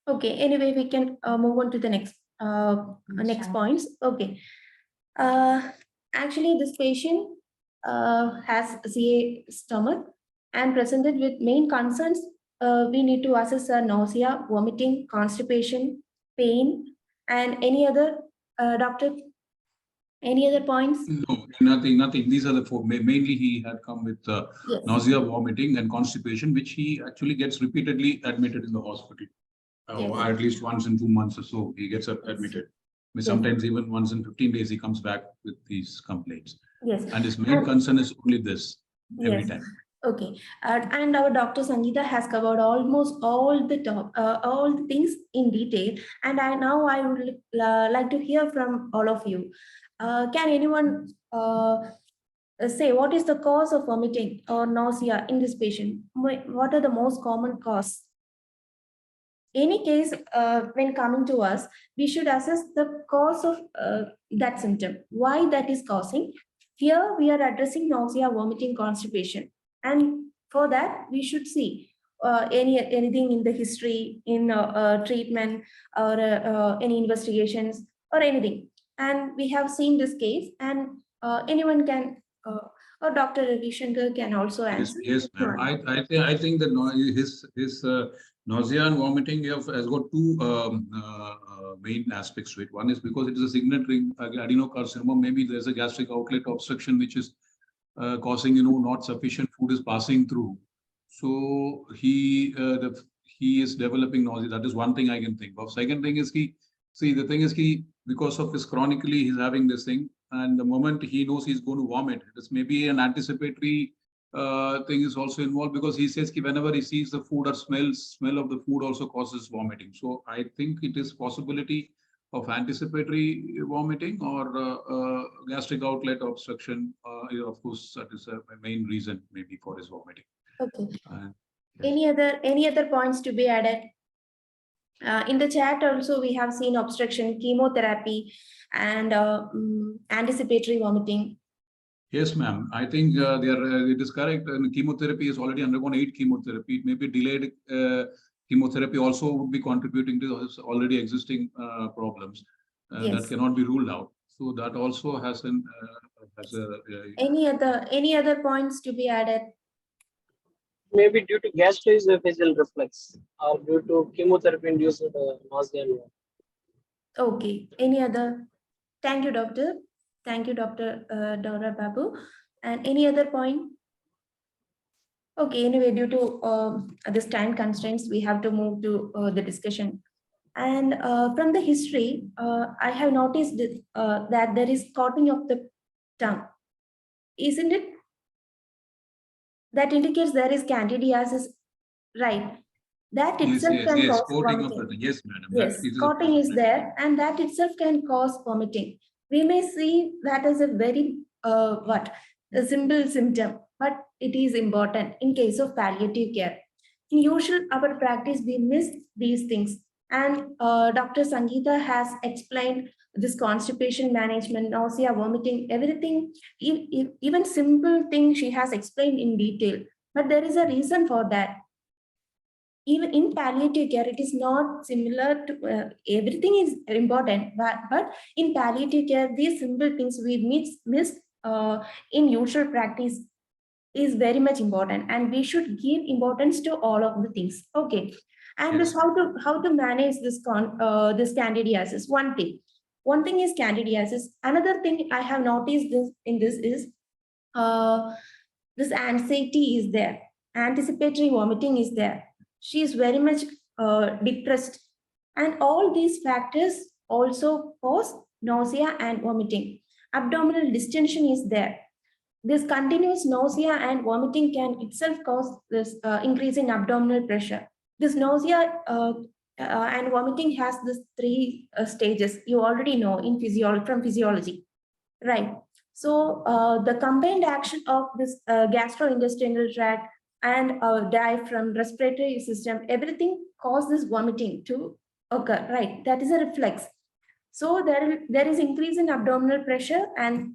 Okay. Anyway, we can move on to the next points. Okay. Actually, this patient has CA stomach and presented with main concerns. We need to assess nausea, vomiting, constipation, pain, and any other, doctor? Any other points? No, nothing. These are the 4. Mainly, he had come with Yes. nausea, vomiting, and constipation, which he actually gets repeatedly admitted in the hospital. Yes. At least once in 2 months or so, he gets admitted. Yes. Sometimes even once in 15 days, he comes back with these complaints. Yes. And his main concern is only this every time. Okay, and our Dr. Sangeetha has covered almost all the things in detail. And now I would like to hear from all of you. Can anyone say what is the cause of vomiting or nausea in this patient? What are the most common causes? Any case, when coming to us, we should assess the cause of that symptom, why that is causing. Here we are addressing nausea, vomiting, constipation. And for that, we should see anything in the history, in treatment, or any investigations, or anything. And we have seen this case, and anyone can, or Dr. Ravi Shankar can also answer. Yes, ma'am. I think that his nausea and vomiting has got 2 main aspects to it. One is because it is a signature adenocarcinoma. Maybe there's a gastric outlet obstruction which is causing not sufficient food is passing through. So he is developing nausea. That is one thing I can think of. Second thing is the thing is because of his chronically he's having this thing, and the moment he knows he's going to vomit, it's maybe an anticipatory thing is also involved, because he says whenever he sees the food or smell of the food also causes vomiting. So I think it is possibility of anticipatory vomiting or gastric outlet obstruction. Of course, that is a main reason maybe for his vomiting. Okay. Yes. Any other points to be added? In the chat also we have seen obstruction, chemotherapy, and anticipatory vomiting. Yes, ma'am. I think it is correct. And chemotherapy has already undergone 8 chemotherapy. It may be delayed chemotherapy also would be contributing to his already existing problems. Yes. That cannot be ruled out. So that also has an Any other points to be added? Maybe due to gastroesophageal reflux or due to chemotherapy-induced nausea. Okay. Any other? Thank you, doctor. Thank you, Dr. Dora Babu. And any other point? Okay. Anyway, due to this time constraints, we have to move to the discussion. And from the history, I have noticed that there is cutting of the tongue, isn't it? That indicates there is candidiasis, right? That itself can cause vomiting. Yes, madam. Yes, cutting is there, and that itself can cause vomiting. We may see that as a very a simple symptom, but it is important in case of palliative care. In usual our practice, we miss these things, and Dr. Sangeetha has explained this constipation management, nausea, vomiting, everything, even simple things she has explained in detail. But there is a reason for that. Even in palliative care, it is not similar to everything is important, but in palliative care, these simple things we miss in usual practice is very much important, and we should give importance to all of the things. Okay, and Yes. this how to manage this this candidiasis. One thing is candidiasis. Another thing I have noticed this is this anxiety is there, anticipatory vomiting is there. She is very much depressed, and all these factors also cause nausea and vomiting. Abdominal distension is there. This continuous nausea and vomiting can itself cause this increase in abdominal pressure. This nausea and vomiting has this 3 stages. You already know in physiology, right? So the combined action of this gastrointestinal tract and diaphragm, respiratory system, everything causes vomiting to occur, right? That is a reflex. So there is increase in abdominal pressure, and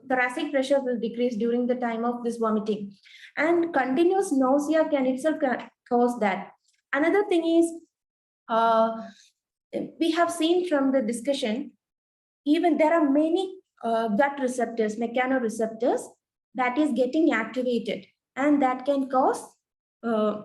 thoracic pressure will decrease during the time of this vomiting. And continuous nausea can itself cause that. Another thing is, we have seen from the discussion, even there are many gut receptors, mechanoreceptors that is getting activated, and that can cause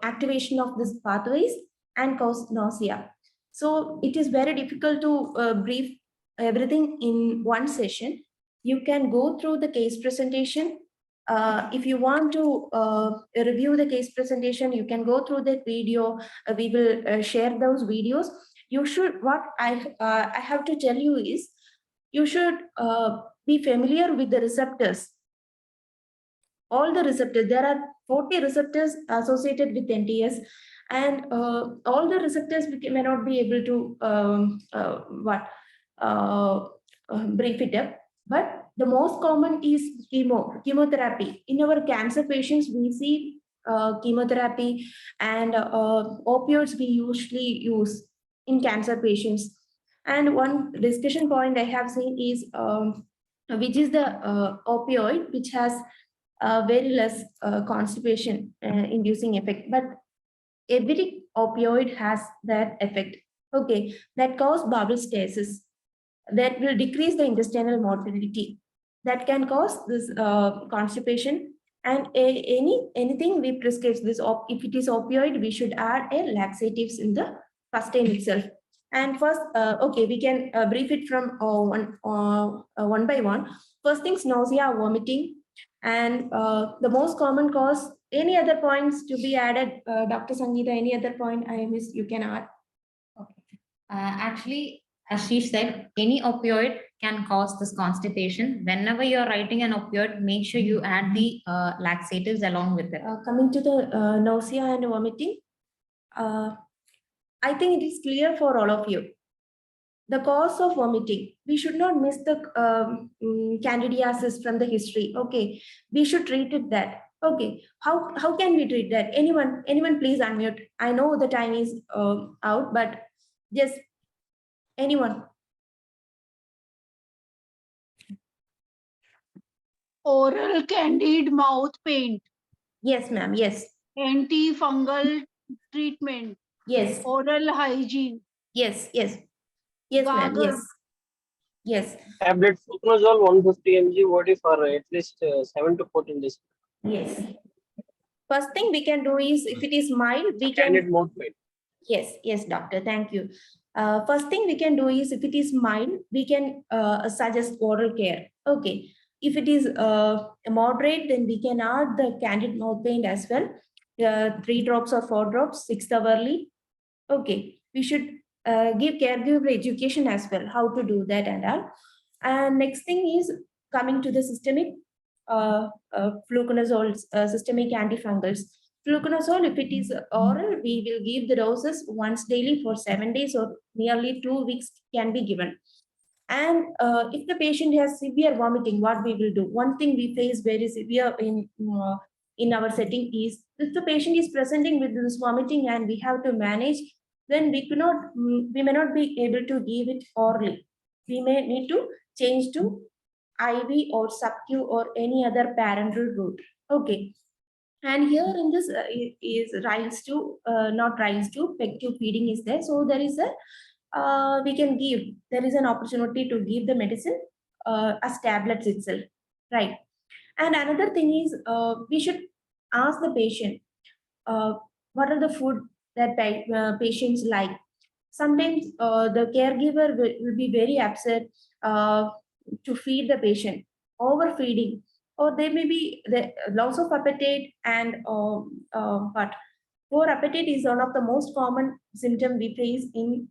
activation of these pathways and cause nausea. So it is very difficult to brief everything in one session. You can go through the case presentation. If you want to review the case presentation, you can go through that video. We will share those videos. You should, what I have to tell you is, you should be familiar with the receptors. All the receptors, there are 40 receptors associated with NTS, and all the receptors we may not be able to brief it up, but the most common is chemotherapy. In our cancer patients, we see chemotherapy, and opioids we usually use in cancer patients. And one discussion point I have seen is which is the opioid which has very less constipation inducing effect, but every opioid has that effect. Okay, that cause bowel stasis, that will decrease the intestinal motility, that can cause this constipation. And anything we prescribe this, if it is opioid, we should add a laxatives in the first time itself. And first, okay, we can brief it from one by one. First things, nausea, vomiting, and the most common cause. Any other points to be added, Dr. Sangeetha? Any other point I missed? You can add. Okay. Actually, as she said, any opioid can cause this constipation. Whenever you're writing an opioid, make sure you add the laxatives along with it. Coming to the nausea and vomiting, I think it is clear for all of you. the cause of vomiting. We should not miss the candidiasis from the history. Okay, we should treat it that. Okay, how can we treat that? Anyone, please unmute. I know the time is out, but just anyone. Oral candid mouth paint, Yes, ma'am. Yes, antifungal treatment, yes, oral hygiene, yes, yes, yes, ma'am. gargle. Yes, Tablet fluconazole 150 mg OD for at least 7 to 14 days. yes. First thing we can do is, if it is mild, we Candid can. mouth pain. Yes, doctor. Thank you. First thing we can do is, if it is mild, we can suggest oral care. Okay. If it is moderate, then we can add the candid mouth paint as well. 3 drops or 4 drops, 6 hourly. Okay. We should give caregiver education as well, how to do that and all. And next thing is coming to the systemic fluconazole, systemic antifungals. Fluconazole, if it is oral, we will give the doses once daily for 7 days or nearly 2 weeks can be given. And if the patient has severe vomiting, what we will do? One thing we face very severe in our setting is, if the patient is presenting with this vomiting and we have to manage, then we may not be able to give it orally. We may need to change to IV or sub-Q or any other parenteral route. Okay. And here in this is rise to, not rise to, peg tube feeding is there. So there is a, there is an opportunity to give the medicine as tablets itself, right? And another thing is, we should ask the patient, what are the food that patients like. Sometimes the caregiver will be very upset to feed the patient, overfeeding, or there may be the loss of appetite. And but poor appetite is one of the most common symptom we face in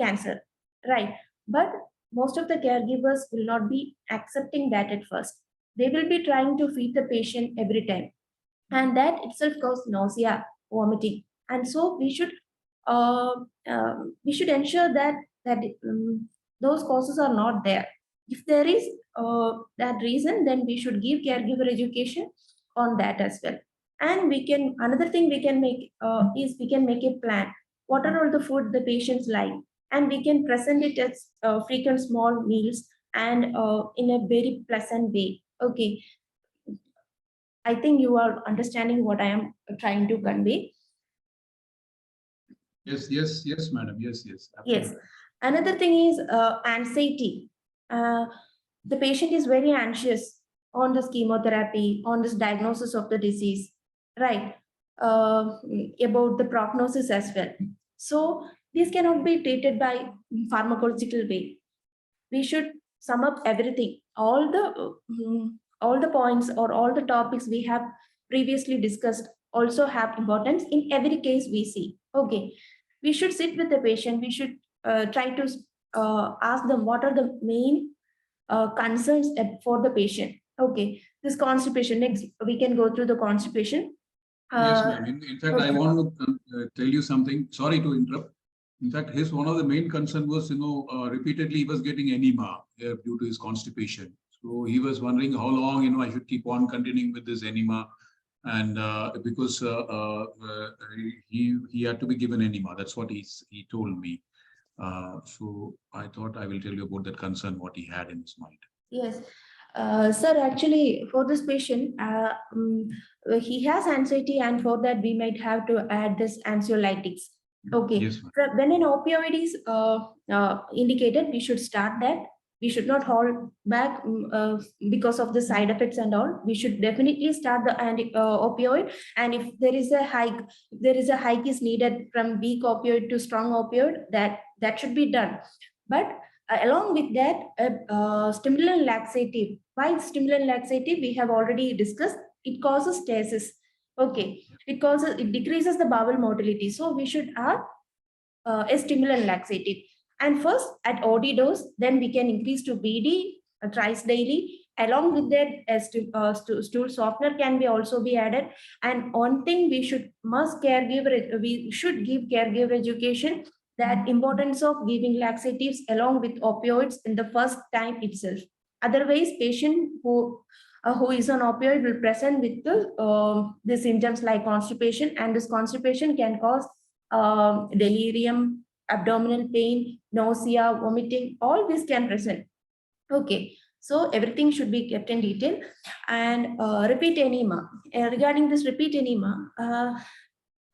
cancer, right? But most of the caregivers will not be accepting that at first. They will be trying to feed the patient every time, and that itself causes nausea, vomiting. And so uh, we should ensure that those causes are not there. If there is that reason, then we should give caregiver education on that as well. And we can, another thing we can make is, we can make a plan. What are all the food the patients like, and we can present it as frequent small meals and in a very pleasant way. Okay, I think you are understanding what I am trying to convey. Yes, madam. Yes. Yes. Another thing is anxiety. The patient is very anxious on this chemotherapy, on this diagnosis of the disease, right? About the prognosis as well. So these cannot be treated by pharmacological way. We should sum up everything, all the points or all the topics we have previously discussed also have importance in every case we see. Okay, we should sit with the patient. We should try to ask them what are the main concerns for the patient. Okay, this constipation, next we can go through the constipation. Yes, ma'am. In fact, okay. I want to tell you something. Sorry to interrupt. In fact, his one of the main concern was, repeatedly he was getting enema due to his constipation. So he was wondering how long, I should keep on continuing with this enema, and because he had to be given enema. That's what he told me. So I thought I will tell you about that concern, what he had in his mind. Yes. Sir, actually, for this patient, he has anxiety, and for that, we might have to add this anxiolytics. Okay. Yes, when an opioid is indicated, we should start that. We should not hold back because of the side effects and all. We should definitely start the opioid. And if there is a hike is needed from weak opioid to strong opioid, that should be done. But along with that, stimulant laxative. Why stimulant laxative? We have already discussed. It causes stasis. Okay, it decreases the bowel motility. So we should add a stimulant laxative. And first at OD dose, then we can increase to BD thrice daily. Along with that, stool softener can be also be added. And one thing we should give caregiver education that importance of giving laxatives along with opioids in the first time itself. Otherwise, patient who is on opioid will present with the symptoms like constipation, and this constipation can cause delirium, abdominal pain, nausea, vomiting, all this can present. Okay, so everything should be kept in detail. And repeat enema. Regarding this repeat enema,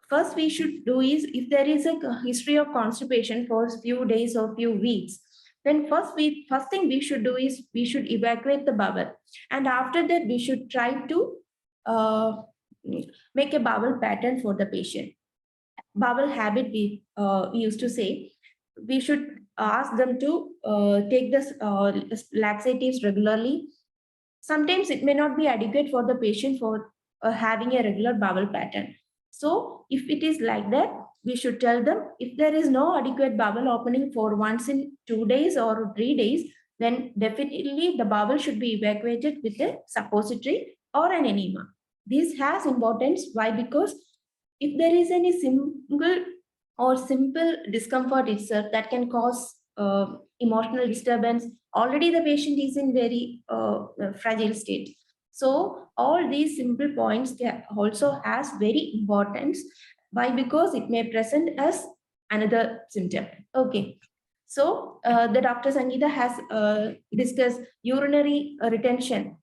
first we should do is, if there is a history of constipation for a few days or few weeks, then first thing we should do is we should evacuate the bowel, and after that we should try to make a bowel pattern for the patient. Bowel habit, we used to say, we should ask them to take this laxatives regularly. Sometimes it may not be adequate for the patient for having a regular bowel pattern. So if it is like that, we should tell them, if there is no adequate bowel opening for once in 2 days or 3 days, then definitely the bowel should be evacuated with a suppository or an enema. This has importance. Why? Because if there is any single or simple discomfort itself that can cause emotional disturbance, already the patient is in very fragile state. So all these simple points also has very importance. Why? Because it may present as another symptom. Okay. So the Dr. Sangeetha has discussed urinary retention.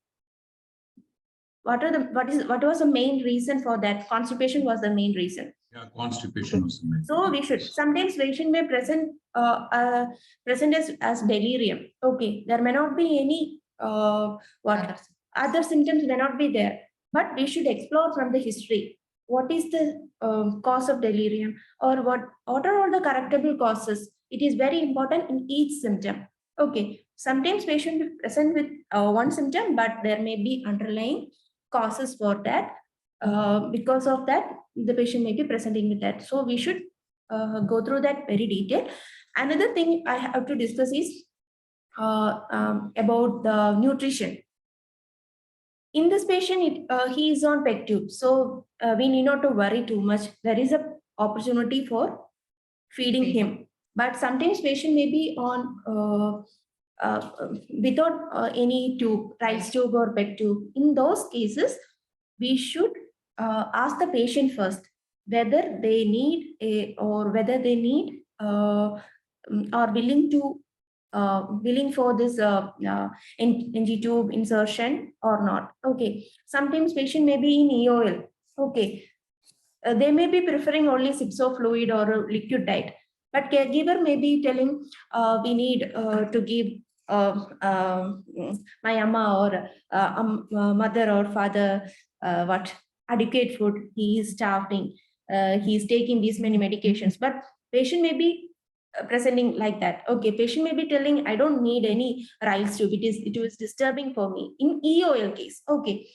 What was the main reason for that? Constipation was the main reason. Yeah, constipation was the main. So we should, sometimes patient may present as delirium. Okay, there may not be any other symptoms may not be there, but we should explore from the history. What is the cause of delirium, or what are all the correctable causes? It is very important in each symptom. Okay, sometimes patient will present with one symptom, but there may be underlying causes for that. Because of that, the patient may be presenting with that. So we should go through that very detailed. Another thing I have to discuss is about the nutrition. In this patient, he is on PEG tube, so we need not to worry too much. There is a opportunity for feeding him, but sometimes patient may be on without any tube, Rice tube or PEG tube. In those cases, we should ask the patient first whether they need or are willing for this NG tube insertion or not. Okay, sometimes patient may be in EOL. Okay, they may be preferring only sipso fluid or a liquid diet, but caregiver may be telling we need to give my amma or mother or father what adequate food. He is starving, he is taking these many medications, but patient may be presenting like that. Okay, patient may be telling, I don't need any Rice tube, it was disturbing for me in EOL case. Okay,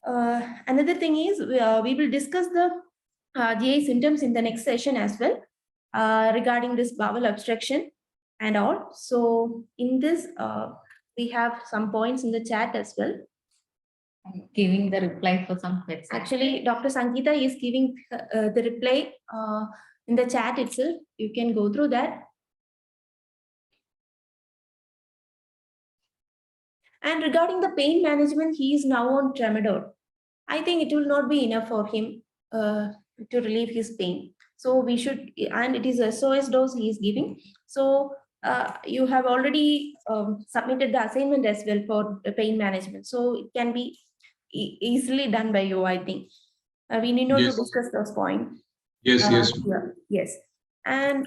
another thing is we will discuss the GI symptoms in the next session as well, regarding this bowel obstruction and all. So in this, we have some points in the chat as well. I'm giving the reply for some questions. Actually, Dr. Sangeetha is giving the reply in the chat itself. You can go through that. And regarding the pain management, he is now on tramadol. I think it will not be enough for him to relieve his pain. So we should, and it is a SOS dose he is giving. So you have already submitted the assignment as well for the pain management. So it can be easily done by you, I think. We need not to discuss those points. Yes. Yes. And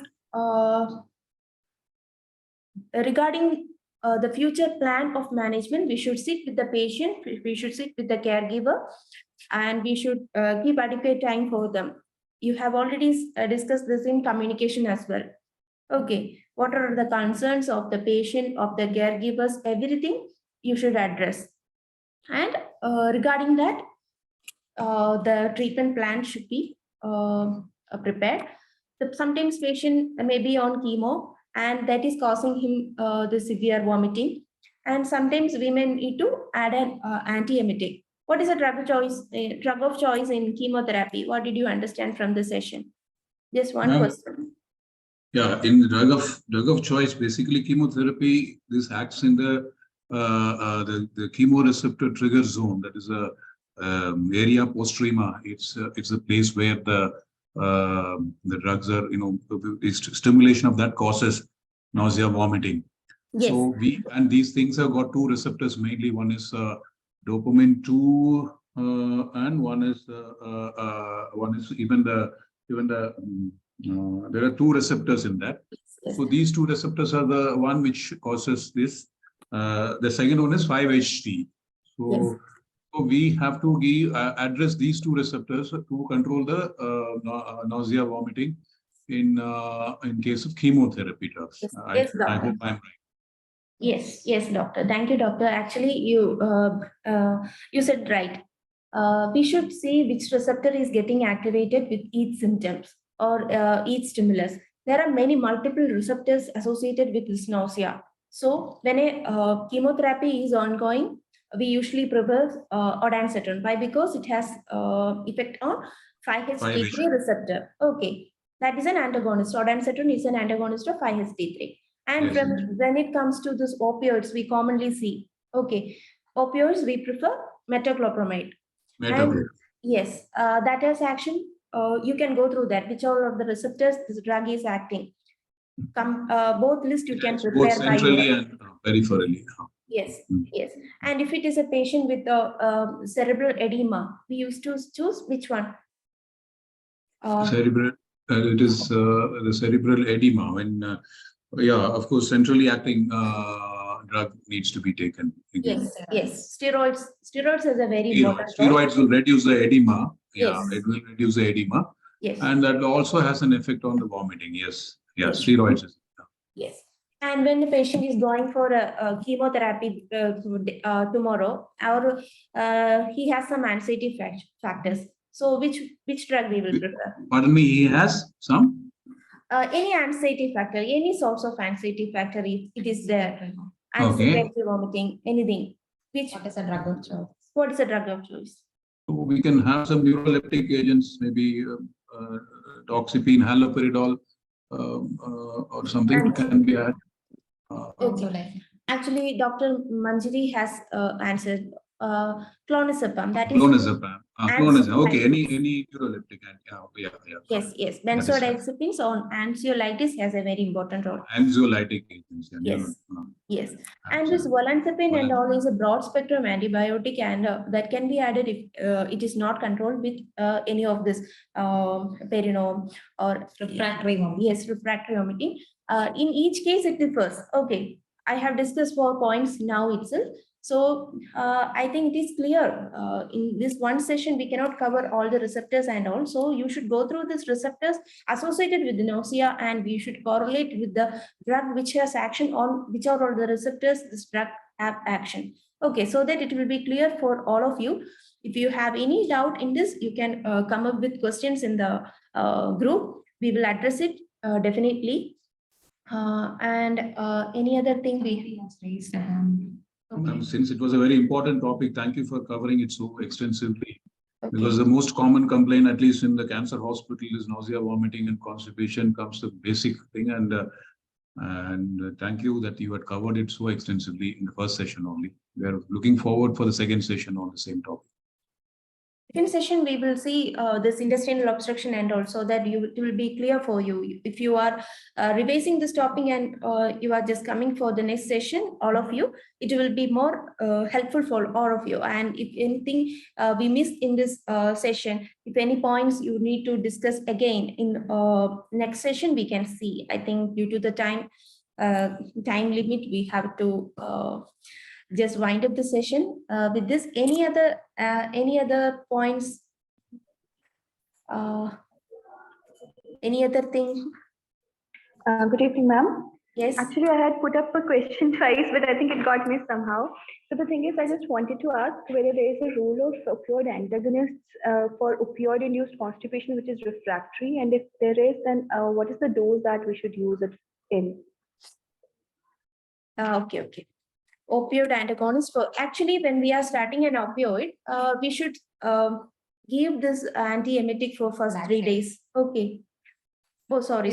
regarding the future plan of management, we should sit with the patient, we should sit with the caregiver, and we should give adequate time for them. You have already discussed this in communication as well. Okay, what are the concerns of the patient, of the caregivers, everything you should address. And regarding that, the treatment plan should be prepared. Sometimes patient may be on chemo, and that is causing him the severe vomiting. And sometimes we may need to add an antiemetic. What is a drug of choice in chemotherapy? What did you understand from the session? Just one question. Yeah, in the drug of choice, basically chemotherapy, this acts in the chemoreceptor trigger zone. That is a area postrema. It's a place where the drugs are, the stimulation of that causes nausea, vomiting. Yes. So and these things have got two receptors mainly. One is dopamine 2, and one is even the there are two receptors in that. Yes. So these two receptors are the one which causes this. The second one is 5-HT. So, Yes. so we have to address these two receptors to control the nausea, vomiting in case of chemotherapy drugs. Yes. I Yes, doctor. hope I'm right. Yes, doctor. Thank you, doctor. Actually, you said right. We should see which receptor is getting activated with each symptoms or each stimulus. There are many multiple receptors associated with this nausea. So when a chemotherapy is ongoing, we usually prefer ondansetron. Why? Because it has effect on 5-HT3 receptor. Okay, that is an antagonist. Ondansetron is an antagonist of 5-HT3. And Yes. when it comes to this opioids, we commonly see, okay, opioids, we prefer metoclopramide. And yes, that has action. You can go through that, which are of the receptors this drug is acting. Both list you can prepare both centrally and peripherally. Yes, yes. And if it is a patient with cerebral edema, we used to choose which one? Cerebral, it is the cerebral edema. When yeah, of course, centrally acting drug needs to be taken. Again. Yes. Steroids is a very important Steroids will reduce the edema. Yeah, Yes. it will reduce the edema. Yes. And that also has an effect on the vomiting. Yes. Yeah, Yes. steroids. Yes. And when the patient is going for a chemotherapy tomorrow, or he has some anxiety factors. So which drug we will prefer? Pardon me, he has some? Any anxiety factor, any source of anxiety factor, if it is there. Okay. Anxiety, vomiting, anything. What is a drug of choice? What is a drug of choice? So we can have some neuroleptic agents, maybe doxepine, haloperidol, or something can be had. Okay. Actually, Dr. Manjari has answered clonazepam. That is Clonazepam. Clonazepam. Okay, any neuroleptic. Yeah. Yes. Benzodiazepines on anxiolytis has a very important role. Anxiolytic agents. Yes. And this olanzapine and all is a broad spectrum antibiotic, and that can be added if it is not controlled with any of this perinome or refractory vomiting. Yes, refractory vomiting. In each case, it differs. Okay, I have discussed 4 points now itself. So I think it is clear in this one session, we cannot cover all the receptors and all. So you should go through these receptors associated with the nausea, and we should correlate with the drug which has action on which are all the receptors this drug have action. Okay, so that it will be clear for all of you. If you have any doubt in this, you can come up with questions in the group. We will address it definitely. And any other thing we raised? Since it was a very important topic, thank you for covering it so extensively. Okay. Because the most common complaint, at least in the cancer hospital, is nausea, vomiting, and constipation comes the basic thing. And thank you that you had covered it so extensively in the first session only. We are looking forward for the second session on the same topic. In session, we will see this intestinal obstruction, and also that it will be clear for you. If you are revising this topic and you are just coming for the next session, all of you, it will be more helpful for all of you. And if anything we missed in this session, if any points you need to discuss again in next session, we can see. I think due to the time limit, we have to just wind up the session. With this, any other points? Any other thing? Good evening, ma'am. Yes. Actually, I had put up a question twice, but I think it got missed somehow. So the thing is, I just wanted to ask whether there is a role of opioid antagonists for opioid-induced constipation, which is refractory, and if there is, then what is the dose that we should use it in? Okay. Opioid antagonist. For actually, when we are starting an opioid, we should give this antiemetic for first 3 days. Okay. Oh, sorry.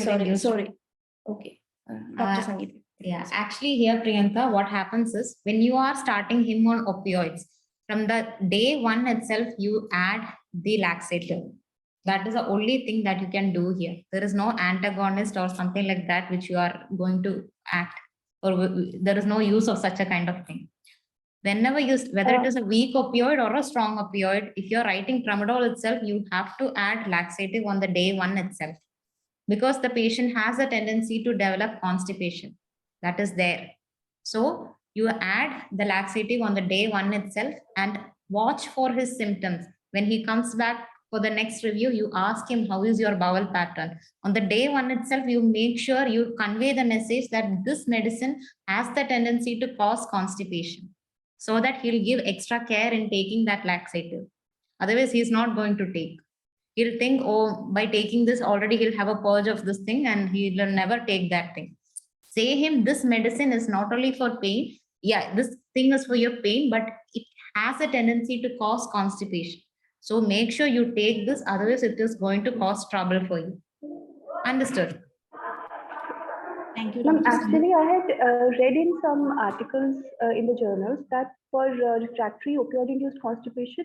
Okay, Dr. Uh, Sangeetha. Yeah, actually here, Priyanka, what happens is when you are starting him on opioids, from the day one itself, you add the laxative. That is the only thing that you can do here. There is no antagonist or something like that which you are going to act, or there is no use of such a kind of thing. Whenever you, whether it is a weak opioid or a strong opioid, if you're writing tramadol itself, you have to add laxative on the day one itself, because the patient has a tendency to develop constipation that is there. So you add the laxative on the day one itself and watch for his symptoms. When he comes back for the next review, you ask him, how is your bowel pattern? On the day one itself, you make sure you convey the message that this medicine has the tendency to cause constipation, so that he'll give extra care in taking that laxative. Otherwise, he's not going to take. He'll think, oh, by taking this already, he'll have a purge of this thing and he'll never take that thing. Say him, this medicine is not only for pain. Yeah, this thing is for your pain, but it has a tendency to cause constipation. So make sure you take this, otherwise it is going to cause trouble for you. Understood? Thank you, Ma'am, Dr. Sangeetha. actually, I had read in some articles in the journals that for refractory opioid-induced constipation,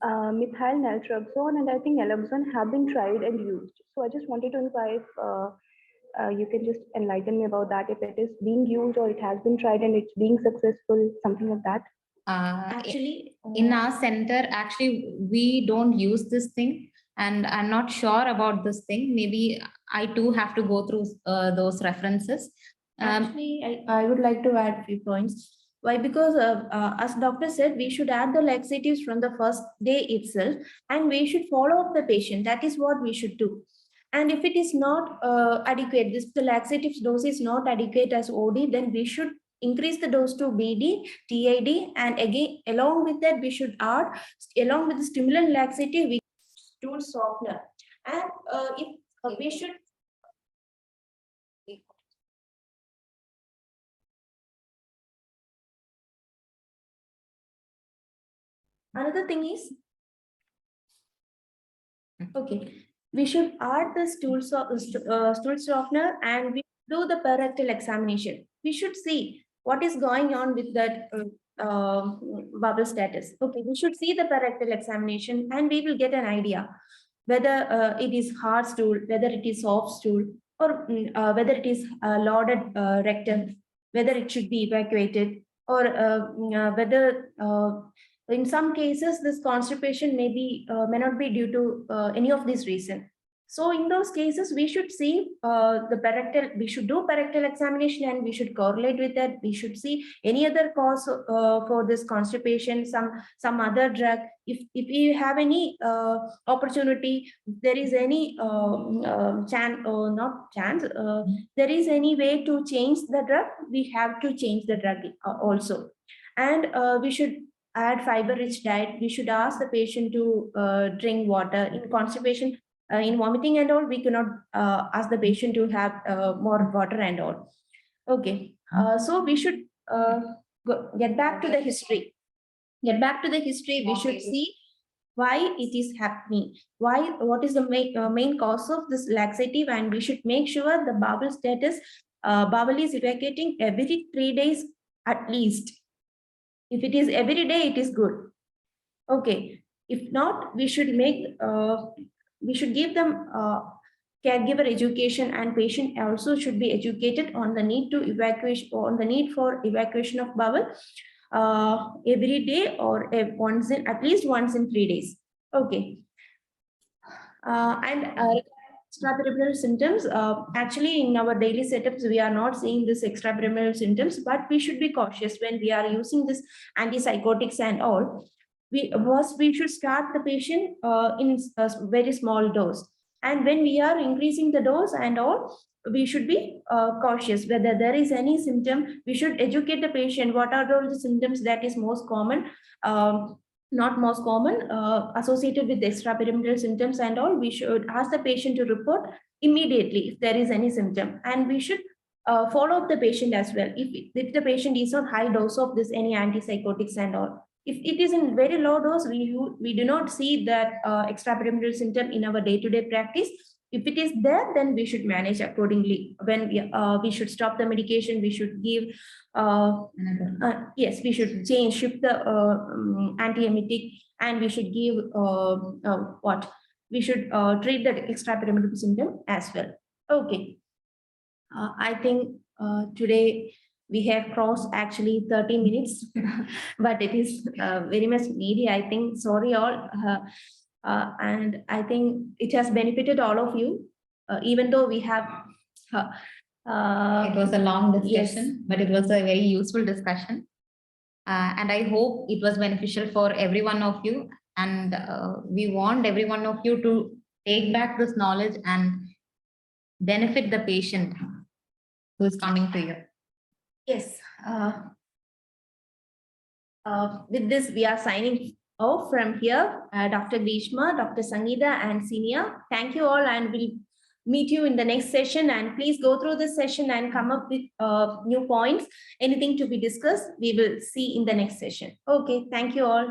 methyl naltrexone and I think naloxone have been tried and used. So I just wanted to inquire if you can just enlighten me about that, if it is being used or it has been tried and it's being successful, something like that. Actually, In our center, actually, we don't use this thing, and I'm not sure about this thing. Maybe I too have to go through those references. Actually, I would like to add few points. Why? Because as doctor said, we should add the laxatives from the first day itself, and we should follow up the patient. That is what we should do. And if it is not adequate, the laxatives dose is not adequate as OD, then we should increase the dose to BD, TID, and again, along with that, we should add, along with the stimulant laxative, we stool softener. And if we should. Another thing is, okay, we should add the stool softener and we do the parectal examination. We should see what is going on with that bubble status. Okay, we should see the parectal examination and we will get an idea whether it is hard stool, whether it is soft stool, or whether it is loaded rectum, whether it should be evacuated, or whether in some cases, this constipation may not be due to any of these reasons. So in those cases, we should see we should do parectal examination and we should correlate with that. We should see any other cause for this constipation, some other drug. If we have any opportunity, there is any there is any way to change the drug, we have to change the drug also. And we should add fiber-rich diet. We should ask the patient to drink water. In constipation, in vomiting and all, we cannot ask the patient to have more water and all. Okay, so we should get back to the history. Get back to the history. We should see why it is happening. What is the main cause of this laxative, and we should make sure the bowel status, bowel is evacuating every 3 days at least. If it is every day, it is good. Okay. If not, we should give them caregiver education, and patient also should be educated on the need to evacuation, on the need for evacuation of bowel every day or at least once in 3 days. Okay. Extrapyramidal symptoms. Actually, in our daily setups, we are not seeing this extrapyramidal symptoms, but we should be cautious when we are using this antipsychotics and all. We should start the patient in a very small dose. And when we are increasing the dose and all, we should be cautious whether there is any symptom. We should educate the patient what are all the symptoms that is most common. Not most common, associated with extrapyramidal symptoms and all. We should ask the patient to report immediately if there is any symptom, and we should follow up the patient as well. If the patient is on high dose of this any antipsychotics and all, if it is in very low dose, we do not see that extrapyramidal symptom in our day-to-day practice. If it is there, then we should manage accordingly. When we should stop the medication, we should give, yes, we should shift the antiemetic, and we should give what? We should treat the extrapyramidal symptom as well. Okay. I think today we have crossed actually 30 minutes, but it is very much needy, I think. Sorry all. And I think it has benefited all of you, even though we have. It was a long discussion, but it was a very useful discussion. And I hope it was beneficial for every one of you. And we want every one of you to take back this knowledge and benefit the patient who is coming to you. Yes. With this, we are signing off from here. Dr. Grishma, Dr. Sangeetha, and Senior. Thank you all, and we'll meet you in the next session. And please go through this session and come up with new points. Anything to be discussed, we will see in the next session. Okay, thank you all.